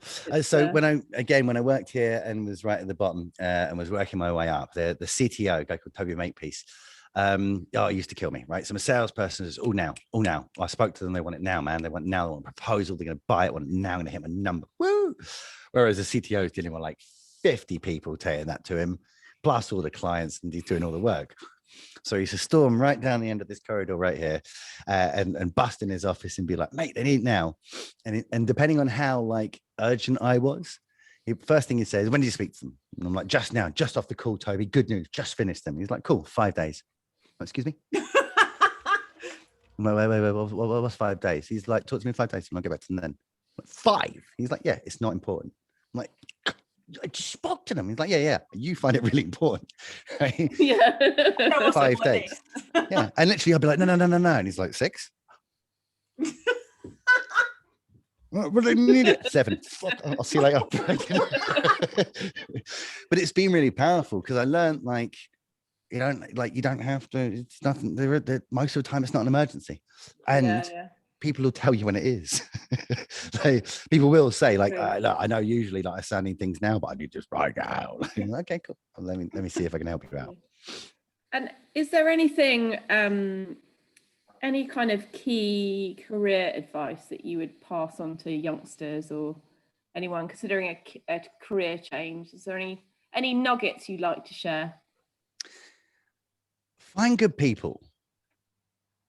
So when I worked here and was right at the bottom and was working my way up, the CTO, a guy called Toby Makepeace, it used to kill me, right? So I'm a salesperson is all now. I spoke to them, they want it now, man. They want now, they want a proposal, they're going to buy it, want it now, going to hit my number. Woo! Whereas the CTO is dealing with like 50 people saying that to him, plus all the clients, and he's doing all the work. So he used to storm right down the end of this corridor right here and bust in his office and be like, mate, they need it now. And depending on how like urgent I was, first thing he says, when did you speak to them? And I'm like, just now, just off the call, Toby, good news, just finished them. He's like, cool, 5 days. Excuse me? Wait, what's 5 days? He's like, talk to me in 5 days and I'll get back to them then. Like, 5? He's like, yeah, it's not important. I'm like, I just spoke to them. He's like, yeah, you find it really important. Right? Yeah. 5 days. Yeah. And literally I'll be like, no. And he's like, 6. But I need it. 7. Fuck, I'll see you later. But it's been really powerful because I learned you don't have to, it's nothing. Most of the time it's not an emergency. And people will tell you when it is. People will say look, I know usually I sound in things now, but I need just right now. Okay, cool. Well, let me see if I can help you out. And is there anything, any kind of key career advice that you would pass on to youngsters or anyone considering a career change? Is there any nuggets you'd like to share? Find good people.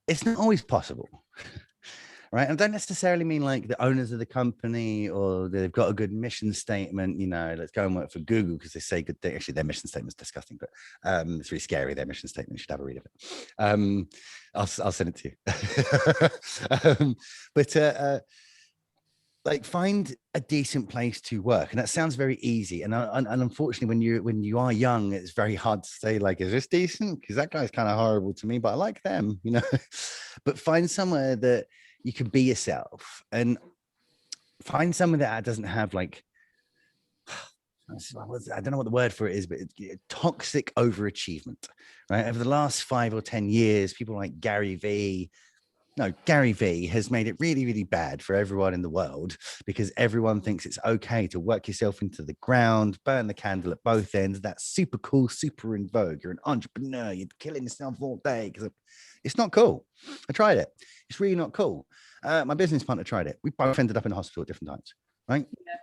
It's not always possible, right? I don't necessarily mean like the owners of the company or they've got a good mission statement, let's go and work for Google because they say good things. Actually, their mission statement's disgusting, but it's really scary. Their mission statement, you should have a read of it. I'll send it to you. But find a decent place to work, and that sounds very easy. And unfortunately, when you are young, it's very hard to say is this decent? Because that guy's kind of horrible to me, but I like them, But find somewhere that you can be yourself, and find somewhere that doesn't have I don't know what the word for it is, but it's toxic overachievement, right? Over the last 5 or 10 years, people like Gary Vee has made it really, really bad for everyone in the world because everyone thinks it's okay to work yourself into the ground, burn the candle at both ends. That's super cool, super in vogue. You're an entrepreneur. You're killing yourself all day because it's not cool. I tried it. It's really not cool. My business partner tried it. We both ended up in the hospital at different times, right? Yeah.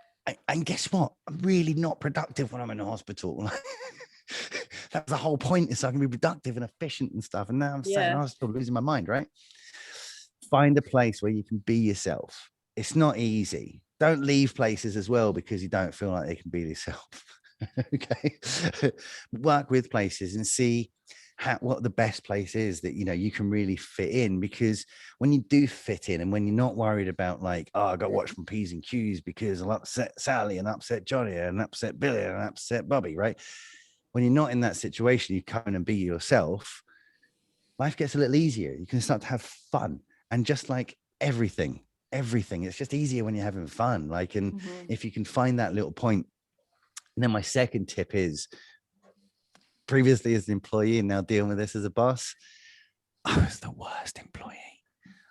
And guess what? I'm really not productive when I'm in the hospital. That's the whole point, is so I can be productive and efficient and stuff. And now I'm sat in the hospital losing my mind, right? Find a place where you can be yourself. It's not easy. Don't leave places as well because you don't feel like they can be yourself. Okay. Work with places and see what the best place is that you can really fit in, because when you do fit in and when you're not worried about I got to watch my P's and Q's because I'll upset Sally and upset Johnny and upset Billy and upset Bobby, right? When you're not in that situation, you come in and be yourself, life gets a little easier. You can start to have fun. And just everything, it's just easier when you're having fun. If you can find that little point. And then my second tip is, previously as an employee and now dealing with this as a boss, I was the worst employee.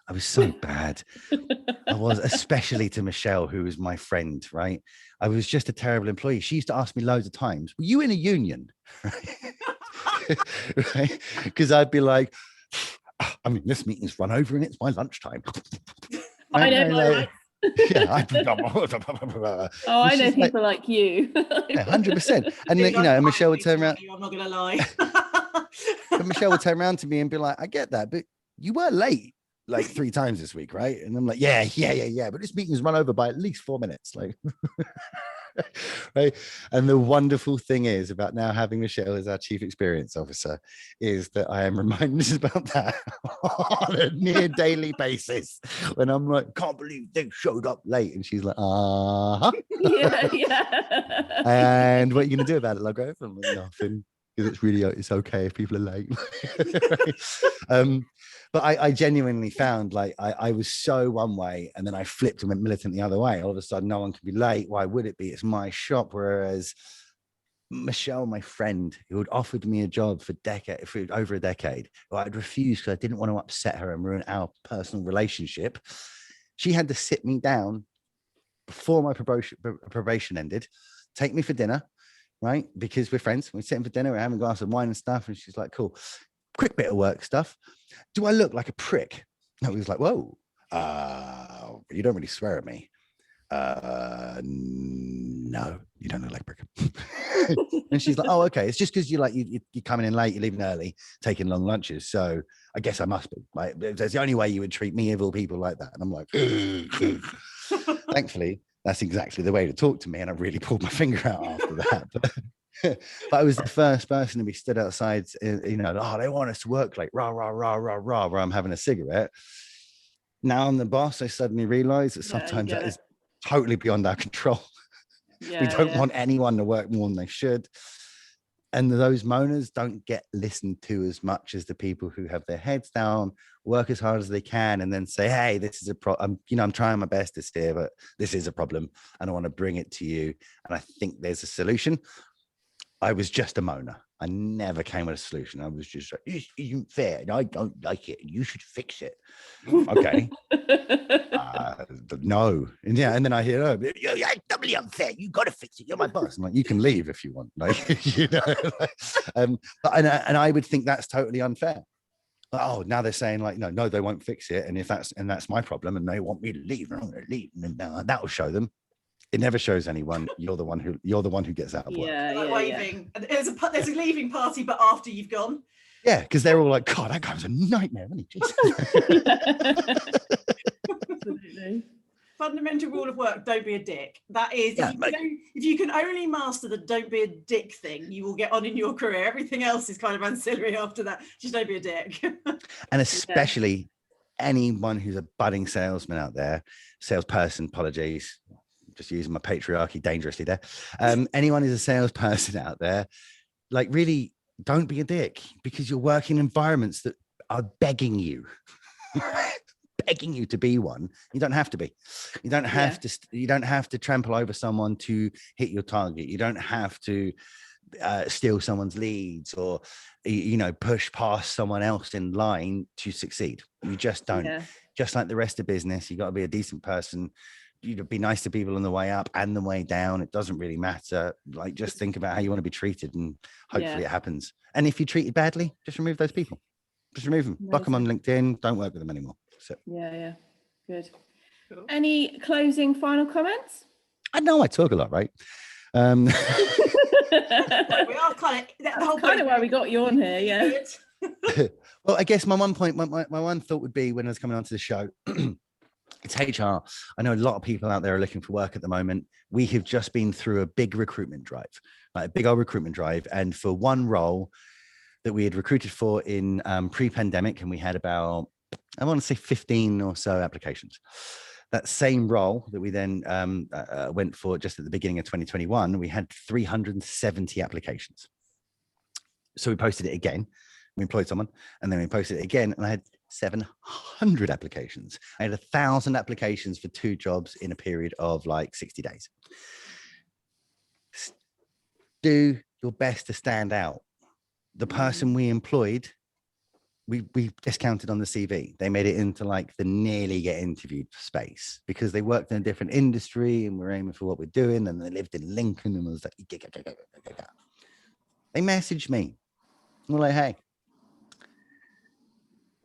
I was so bad. I was, especially to Michelle, who was my friend, right? I was just a terrible employee. She used to ask me loads of times, were you in a union? Right? Because I'd be like, I mean, this meeting's run over and it's my lunchtime. I know. Yeah, I know people like you. 100%. And and Michelle would turn around. I'm not gonna lie. But Michelle would turn around to me and be like, I get that, but you were late 3 times this week, right? And I'm like, yeah. But this meeting's run over by at least 4 minutes. Right. And the wonderful thing is about now having Michelle as our chief experience officer is that I am reminded about that on a near daily basis when I'm like, can't believe they showed up late. And she's like, yeah. And what are you going to do about it, Ludgrove? I'm like, nothing, because it's okay if people are late. Right? But I genuinely found I was so one way, and then I flipped and went militant the other way. All of a sudden, no one can be late. Why would it be? It's my shop. Whereas Michelle, my friend, who had offered me a job for over a decade, I'd refused because I didn't want to upset her and ruin our personal relationship. She had to sit me down before my probation ended, take me for dinner, right? Because we're friends. We're sitting for dinner, we're having a glass of wine and stuff. And she's like, cool. Quick bit of work stuff. Do I look like a prick? No, he was like, whoa, you don't really swear at me. No, you don't look like a prick. And she's like, oh, okay. It's just because you're coming in late, you're leaving early, taking long lunches. So I guess I must be. That's the only way you would treat me of all people like that. And I'm like, thankfully, that's exactly the way to talk to me. And I really pulled my finger out after that. But I was the first person to be stood outside, they want us to work late, rah, where I'm having a cigarette. Now I'm the boss. I suddenly realize that sometimes that is totally beyond our control. We don't want anyone to work more than they should. And those moaners don't get listened to as much as the people who have their heads down, work as hard as they can, and then say, hey, this is a problem. I'm trying my best this year, but this is a problem and I want to bring it to you. And I think there's a solution. I was just a moaner. I never came with a solution. I was just like, this isn't fair. I don't like it. You should fix it. Okay. No. And yeah. And then I hear, oh, you're doubly unfair. You got to fix it. You're my boss. I'm like, you can leave if you want. Like, you know, but I would think that's totally unfair. Oh, now they're saying like, no, they won't fix it. And that's my problem and they want me to leave and I'm going to leave. And that will show them. It never shows anyone you're the one who gets out of work. Like waving. Yeah. There's a leaving party, but after you've gone. Yeah, because they're all like, God, that guy was a nightmare, wasn't he? Absolutely. Fundamental rule of work: don't be a dick. That is, if you can only master the "don't be a dick" thing, you will get on in your career. Everything else is kind of ancillary after that. Just don't be a dick. And especially anyone who's a budding salesman out there, salesperson. Apologies. Just using my patriarchy dangerously there. Anyone who's a salesperson out there, like really don't be a dick because you're working in environments that are begging you, begging you to be one. You don't have to be. You don't have to. You don't have to trample over someone to hit your target. You don't have to steal someone's leads or push past someone else in line to succeed. You just don't. Yeah. Just like the rest of business, you got to be a decent person. You'd be nice to people on the way up and the way down. It doesn't really matter. Like, just think about how you want to be treated and hopefully it happens. And if you're treated badly, just remove those people. Just remove them. Block them on LinkedIn. Don't work with them anymore. So. Yeah. Good. Cool. Any closing final comments? I know I talk a lot, right? We are kind of why we got you on here. Yeah. Well, I guess my one thought would be when I was coming onto the show, it's HR. I know a lot of people out there are looking for work at the moment. We have just been through a big recruitment drive, like a big old recruitment drive. And for one role that we had recruited for in pre-pandemic, and we had about, I want to say 15 or so applications. That same role that we then went for just at the beginning of 2021, we had 370 applications. So we posted it again. We employed someone and then we posted it again and I had 700 applications. I had 1,000 applications for 2 jobs in a period of like 60 days. Do your best to stand out. The person we employed, we discounted on the CV. They made it into like the nearly get interviewed space because they worked in a different industry and we're aiming for what we're doing. And they lived in Lincoln and was like, they messaged me. We're like, hey,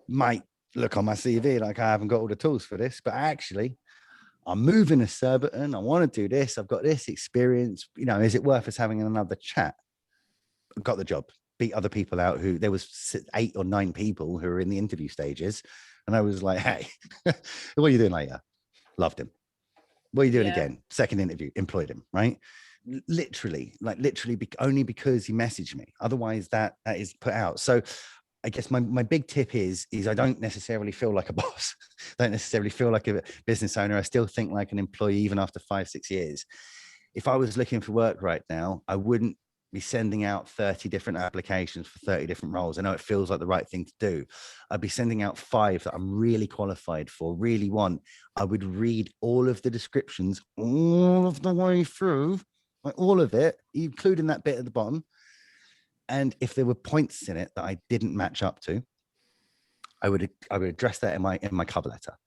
might look on my CV like I haven't got all the tools for this, but actually I'm moving to Surbiton. I want to do this. I've got this experience. Is it worth us having another chat? Got the job, beat other people out who there was 8 or 9 people who were in the interview stages. And I was like, hey, what are you doing later? Loved him. What are you doing again? Second interview, employed him, right? Literally only because he messaged me. Otherwise that is put out. So I guess my big tip is I don't necessarily feel like a boss. I don't necessarily feel like a business owner. I still think like an employee, even after 5-6 years. If I was looking for work right now, I wouldn't be sending out 30 different applications for 30 different roles. I know it feels like the right thing to do. I'd be sending out 5 that I'm really qualified for, really want. I would read all of the descriptions all of the way through, like all of it, including that bit at the bottom. And if there were points in it that I didn't match up to, I would address that in my cover letter,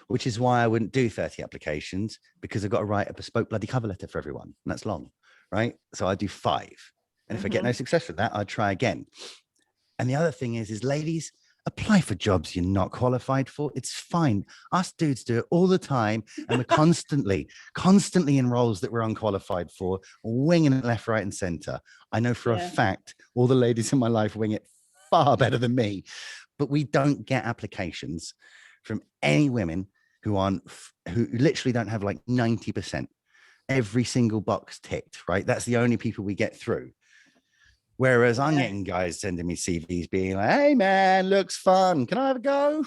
which is why I wouldn't do 30 applications because I've got to write a bespoke bloody cover letter for everyone. And that's long, right? So I do 5. And if I get no success with that, I'd try again. And the other thing is ladies, apply for jobs you're not qualified for. It's fine. Us dudes do it all the time. And we're constantly in roles that we're unqualified for, winging it left, right, and center. I know for a fact, all the ladies in my life wing it far better than me, but we don't get applications from any women who literally don't have like 90%, every single box ticked, right? That's the only people we get through. Whereas I'm getting guys sending me CVs being like, hey man, looks fun. Can I have a go?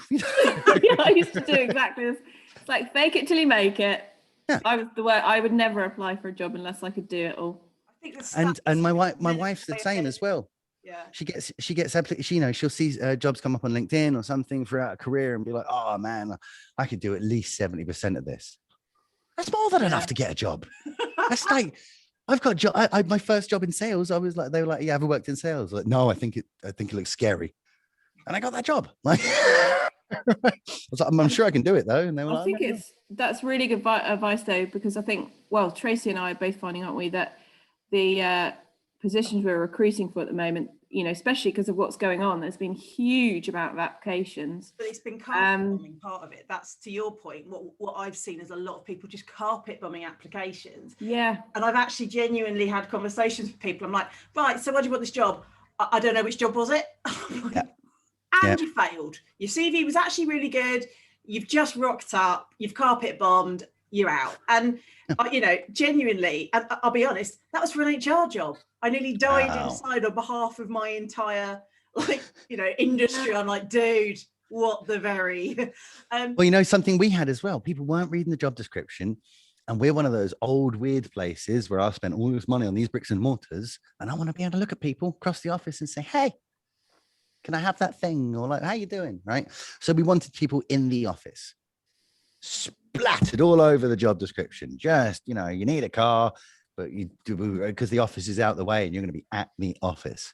I used to do exactly this. It's like fake it till you make it. Yeah. I would never apply for a job unless I could do it all. think and my wife's the same as well. Yeah. She gets she'll see jobs come up on LinkedIn or something throughout a career and be like, oh man, I could do at least 70% of this. That's more than enough to get a job. That's like, I've got a job. My first job in sales, I was like, they were like, yeah, have you worked in sales? Like, no, I think it looks scary. And I got that job. Like, I was like, I'm sure I can do it though. And they were like, that's really good advice though, because I think, well, Tracy and I are both finding, aren't we, that the positions we're recruiting for at the moment, you know, especially because of what's going on, there's been huge amount of applications. But it's been carpet bombing part of it. That's, to your point, what I've seen is a lot of people just carpet bombing applications. Yeah. And I've actually genuinely had conversations with people. I'm like, right, so why do you want this job? I don't know, which job was it? And you failed. Your CV was actually really good. You've just rocked up. You've carpet bombed. You're out. And, you know, genuinely, and I'll be honest, that was for an HR job. I nearly died inside on behalf of my entire, like, you know, industry. I'm like, dude, what the very... Well, you know, something we had as well. People weren't reading the job description. And we're one of those old, weird places where I've spent all this money on these bricks and mortars. And I want to be able to look at people across the office and say, hey, can I have that thing? Or like, how you doing? Right. So we wanted people in the office, splattered all over the job description. Just, you know, you need a car, but you do, because the office is out the way and you're going to be at the office.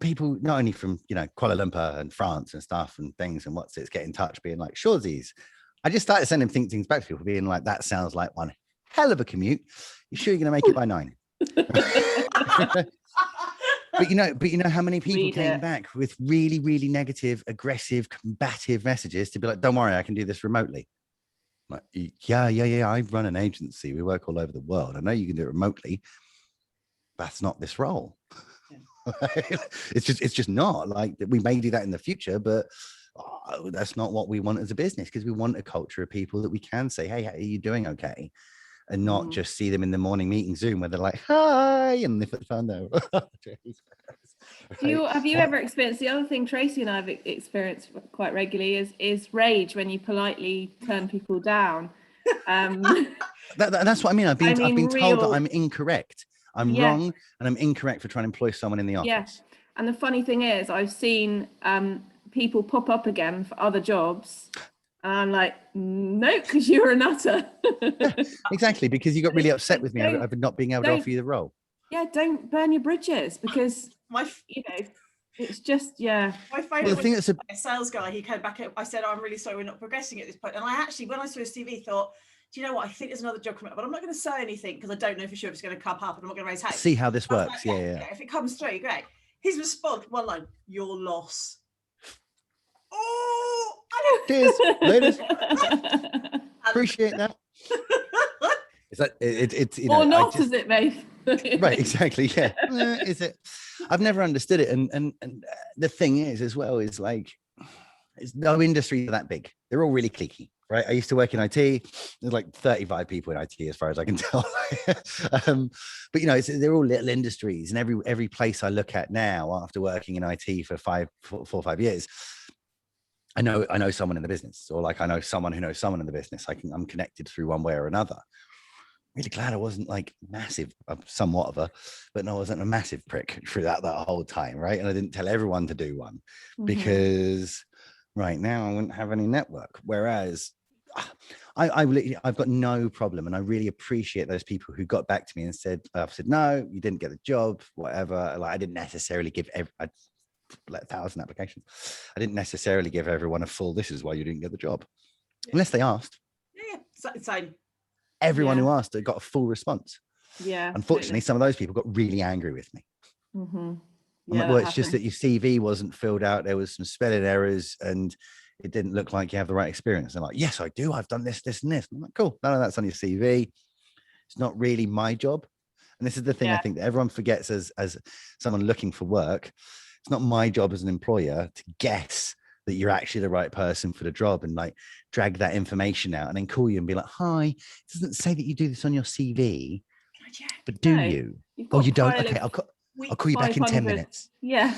People not only from, you know, Kuala Lumpur and France and stuff and things and what's it's get in touch being like, Shawsies. I just started sending things back to people being like, that sounds like one hell of a commute. You sure you're going to make it by 9? But you know how many people came back with really, really negative, aggressive, combative messages to be like, don't worry, I can do this remotely. I'm like, yeah. I run an agency. We work all over the world. I know you can do it remotely. That's not this role. Yeah. It's just not. Like, we may do that in the future, but that's not what we want as a business, because we want a culture of people that we can say, hey, are you doing okay? And not just see them in the morning meeting Zoom where they're like, hi, and they put the phone down. Have you ever experienced, the other thing Tracy and I have experienced quite regularly is rage when you politely turn people down. That's what I mean. I've been told that I'm incorrect. I'm wrong, and I'm incorrect for trying to employ someone in the office. Yeah. And the funny thing is, I've seen people pop up again for other jobs. And I'm like, no, because you're a nutter. Yeah, exactly, because you got really upset with me over not being able to offer you the role. Yeah, don't burn your bridges, because, you know, it's just, My favourite was a sales guy. He came back, I said, I'm really sorry we're not progressing at this point. And I actually, when I saw his CV, thought, do you know what? I think there's another job coming up, but I'm not going to say anything because I don't know for sure if it's going to come up, and I'm not going to raise hands. See how this works. Like, yeah. If it comes through, great. His response, one line, your loss. Oh, cheers, ladies. Appreciate that. Is that it's you know, or not, is it, mate? Right, exactly. Yeah. Is it? I've never understood it, and the thing is, as well, is like, it's no industry that big. They're all really cliquey, right? I used to work in IT. There's like 35 people in IT, as far as I can tell. But you know, they're all little industries, and every place I look at now, after working in IT for 4 or 5 years, I know someone in the business, or like I know someone who knows someone in the business. I'm connected through one way or another. Really glad I wasn't like massive, somewhat of but no, I wasn't a massive prick through that whole time, right? And I didn't tell everyone to do one, because right now I wouldn't have any network. Whereas I've got no problem, and I really appreciate those people who got back to me and said, no, you didn't get the job, whatever. Like, I didn't necessarily give like 1,000 applications. I didn't necessarily give everyone a full, this is why you didn't get the job, unless they asked. Yeah, same. Everyone who asked got a full response. Yeah. Unfortunately, some of those people got really angry with me. Mm-hmm. I'm like, well, it's just that your CV wasn't filled out. There was some spelling errors, and it didn't look like you have the right experience. They're like, yes, I do. I've done this, this, and this. I'm like, cool. None of that's on your CV. It's not really my job. And this is the thing I think that everyone forgets as someone looking for work. It's not my job as an employer to guess that you're actually the right person for the job and like drag that information out and then call you and be like, hi, it doesn't say that you do this on your CV, but do you? Oh, you don't? Okay, I'll call you back in 10 minutes. Yeah.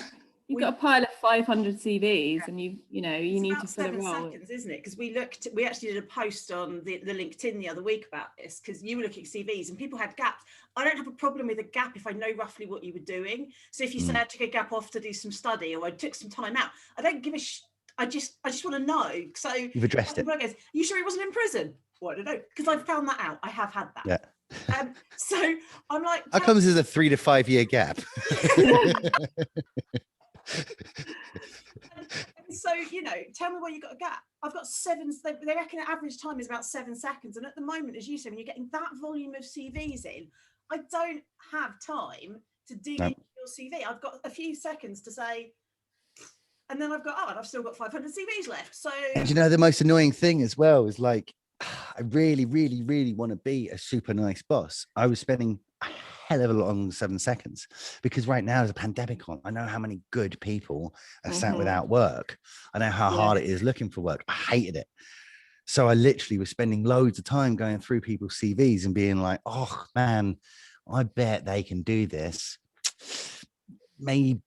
You've got a pile of 500 CVs, and you it's need about to fill a 7 role. seconds, isn't it? Because we actually did a post on the LinkedIn the other week about this, because you were looking at CVs and people had gaps. I don't have a problem with a gap if I know roughly what you were doing. So if you say I took a gap off to do some study, or I took some time out, I don't give a I just want to know. So You've addressed it. Goes, you sure he wasn't in prison? Well, I don't know, because I've found that out. I have had that. Yeah. So I'm like, how comes there's a 3 to 5 year gap? So, tell me where you got a gap. I've got 7. They reckon the average time is about 7 seconds. And at the moment, as you said, when you're getting that volume of CVs in, I don't have time to dig into your CV. I've got a few seconds to say, and then I've still got 500 CVs left. So, and the most annoying thing as well is like, I really, really, really want to be a super nice boss. I was spending a hell of a lot on 7 seconds, because right now there's a pandemic on. I know how many good people are sat without work. I know how hard it is looking for work. I hated it. So I literally was spending loads of time going through people's CVs and being like, oh man, I bet they can do this. Maybe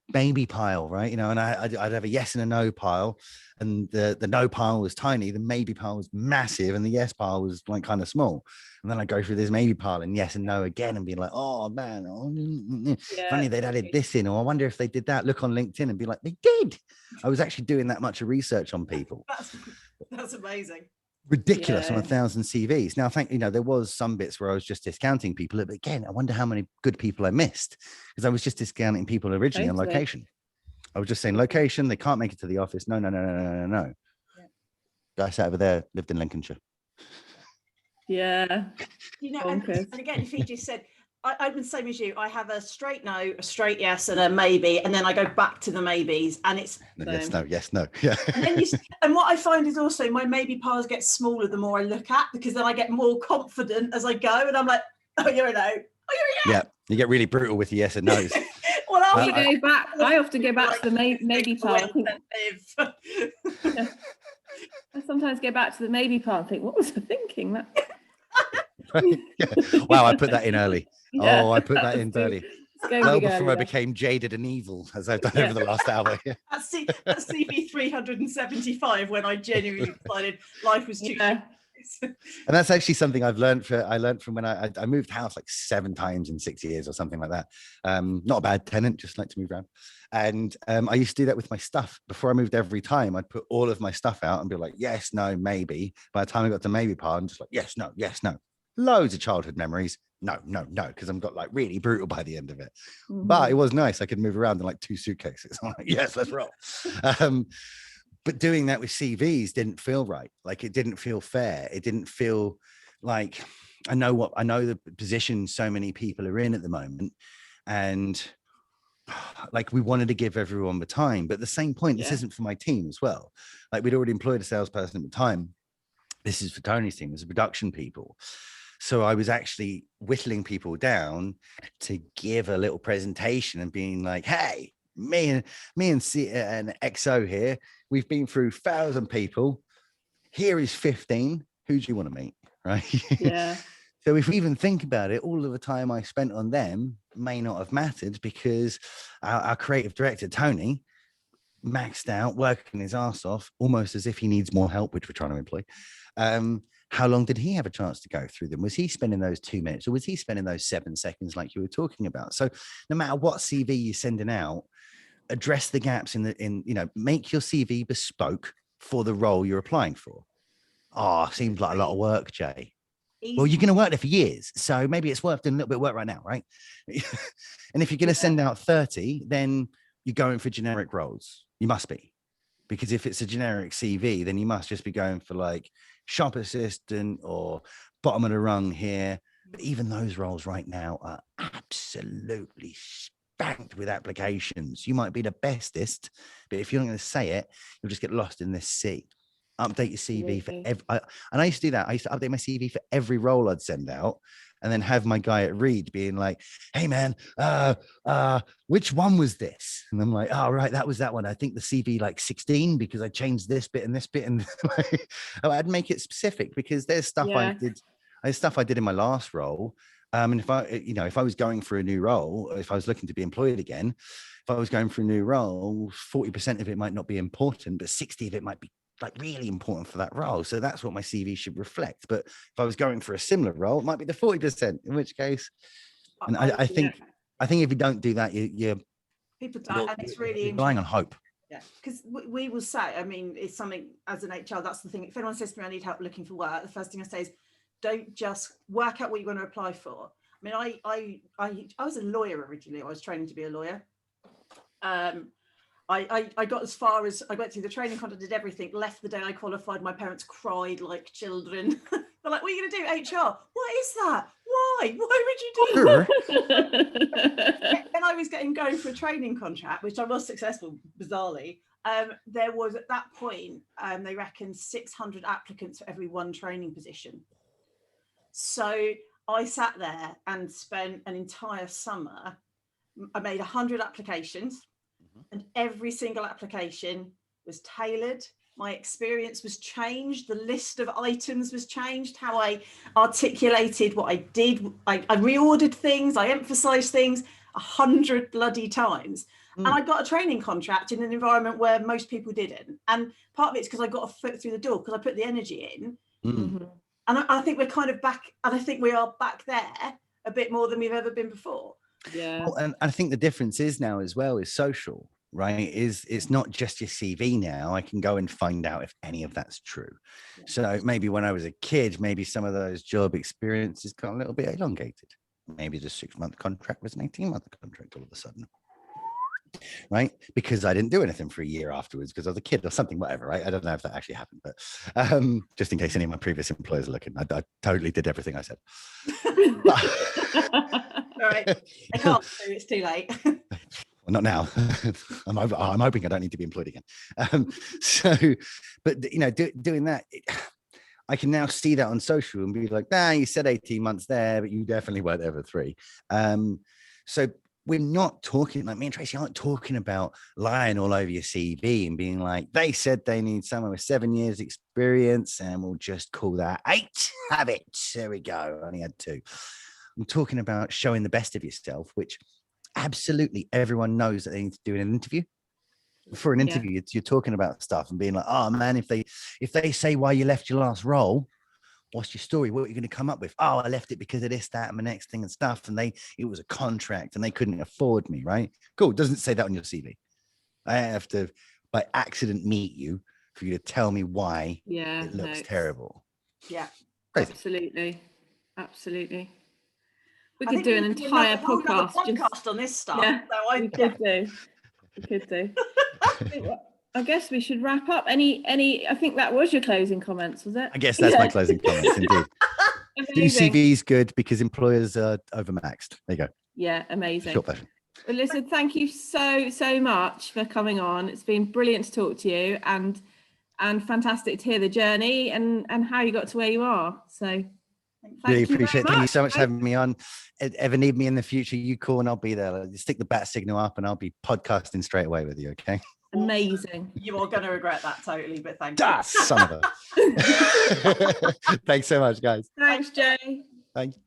pile, right? And I'd have a yes and a no pile, and the no pile was tiny, the maybe pile was massive, and the yes pile was like kind of small. And then I go through this maybe pile and yes and no again, and be like, oh man, if only they'd added this in, or I wonder if they did that. Look on LinkedIn and be like, they did. I was actually doing that much of research on people. That's amazing. Ridiculous on 1,000 CVs. Now, there was some bits where I was just discounting people, but again, I wonder how many good people I missed, because I was just discounting people originally on location. I was just saying location, they can't make it to the office. No. Yeah. Guy sat over there, lived in Lincolnshire. Yeah. And again, if he just said, I'm the same as you. I have a straight no, a straight yes, and a maybe, and then I go back to the maybes, and it's yes, no. Yeah. And what I find is also my maybe piles get smaller the more I look at, because then I get more confident as I go, and I'm like, oh, you're a no. Oh, you're a yes. Yeah, you get really brutal with the yes and no's. Well, I often go back to the maybe pile. I sometimes go back to the maybe pile and think, what was I thinking? Wow, I put that in early. I put that in early. Well before I became jaded and evil, as I've done over the last hour. That's CV 375, when I genuinely decided life was too short. And that's actually something I learned from when I moved house like 7 times in 6 years or something like that. Not a bad tenant, just like to move around. And I used to do that with my stuff. Before I moved every time, I'd put all of my stuff out and be like, yes, no, maybe. By the time I got to maybe part, I'm just like, yes, no. Loads of childhood memories. No, because I'm got like really brutal by the end of it. But it was nice. I could move around in like 2 suitcases. I'm like, yes, let's roll. But doing that with CVs didn't feel right. Like, it didn't feel fair. It didn't feel like, I know the position so many people are in at the moment. And like, we wanted to give everyone the time, but at the same point, this isn't for my team as well. Like, we'd already employed a salesperson at the time. This is for Tony's team, as a production people. So I was actually whittling people down to give a little presentation and being like, hey, me and XO here, we've been through 1,000 people. Here is 15. Who do you want to meet? Right. Yeah. So if we even think about it, all of the time I spent on them may not have mattered, because our creative director, Tony, maxed out, working his ass off, almost as if he needs more help, which we're trying to employ. How long did he have a chance to go through them? Was he spending those 2 minutes, or was he spending those 7 seconds like you were talking about? So no matter what CV you're sending out, address the gaps make your CV bespoke for the role you're applying for. Seems like a lot of work, Jay. Well, you're going to work there for years, so maybe it's worth doing a little bit of work right now, right? And if you're going to send out 30, then you're going for generic roles. You must be, because if it's a generic CV, then you must just be going for like shop assistant or bottom of the rung here. But even those roles right now are absolutely spanked with applications. You might be the bestest, but if you're not going to say it, you'll just get lost in this sea. Update your CV for and I used to do that. I used to update my CV for every role I'd send out, and then have my guy at Reed being like, hey man, which one was this? And I'm like, oh, right, that was that one. I think the CV like 16, because I changed this bit and this bit. And I'd make it specific, because there's stuff I did in my last role And if I was going for a new role, if I was looking to be employed again, if I was going for a new role, 40% of it might not be important, but 60 of it might be like really important for that role. So that's what my CV should reflect. But if I was going for a similar role, it might be the 40%, in which case, and I think if you don't do that, you're people don't, and it's really relying on hope. Yeah, because we will say, I mean, it's something as an HR, that's the thing. If anyone says to me, I need help looking for work, the first thing I say is, don't just work out what you want to apply for. I mean, I was a lawyer originally. I was training to be a lawyer. I got as far as I went through the training contract, did everything, left the day I qualified. My parents cried like children. They're like, what are you going to do? HR? What is that? Why would you do that? And I was going for a training contract, which I was successful, bizarrely. There was at that point, they reckon 600 applicants for every one training position. So I sat there and spent an entire summer. I made 100 applications, and every single application was tailored. My experience was changed. The list of items was changed. How I articulated what I did. I reordered things. I emphasized things 100 bloody times. And I got a training contract in an environment where most people didn't. And part of it's because I got a foot through the door because I put the energy in. And I think we're kind of back, and I think we are back there a bit more than we've ever been before. Yeah. Well, and I think the difference is now as well is social, right? It's not just your CV now. I can go and find out if any of that's true. Yeah. So maybe when I was a kid, maybe some of those job experiences got a little bit elongated. Maybe the 6-month contract was an 18-month contract all of a sudden. Right, because I didn't do anything for a year afterwards because I was a kid or something, whatever. Right, I don't know if that actually happened, but just in case any of my previous employers are looking, I totally did everything I said. All right, I can't do. It's too late. Well, not now. I'm hoping I don't need to be employed again. But doing that, I can now see that on social and be like, you said 18 months there, but you definitely weren't there for 3. So we're not talking, like me and Tracy aren't talking about lying all over your CV and being like, they said they need someone with 7 years experience and we'll just call that 8. Have it. There we go. I only had 2. I'm talking about showing the best of yourself, which absolutely everyone knows that they need to do in an interview. For an interview, you're talking about stuff and being like, oh man, if they say why you left your last role, what's your story? What are you going to come up with? Oh, I left it because of this, that, and the next thing and stuff. And it was a contract and they couldn't afford me, right? Cool. Doesn't say that on your CV. I have to, by accident, meet you for you to tell me why it looks terrible. Yeah. Crazy. Absolutely. We could do an entire podcast on this stuff. Yeah, we could do. I guess we should wrap up. I think that was your closing comments, was it? I guess that's my closing comments, indeed. Do CVs good because employers are overmaxed. There you go. Yeah, amazing. Short version. Well, listen, thank you so much for coming on. It's been brilliant to talk to you and fantastic to hear the journey and how you got to where you are. So really appreciate it. Thank you so much for having me on. Ever need me in the future, you call and I'll be there. Stick the bat signal up and I'll be podcasting straight away with you, okay? Amazing. You are going to regret that totally, but thank you. Son of a. Thanks so much, guys. Thanks, Jay. Thank you.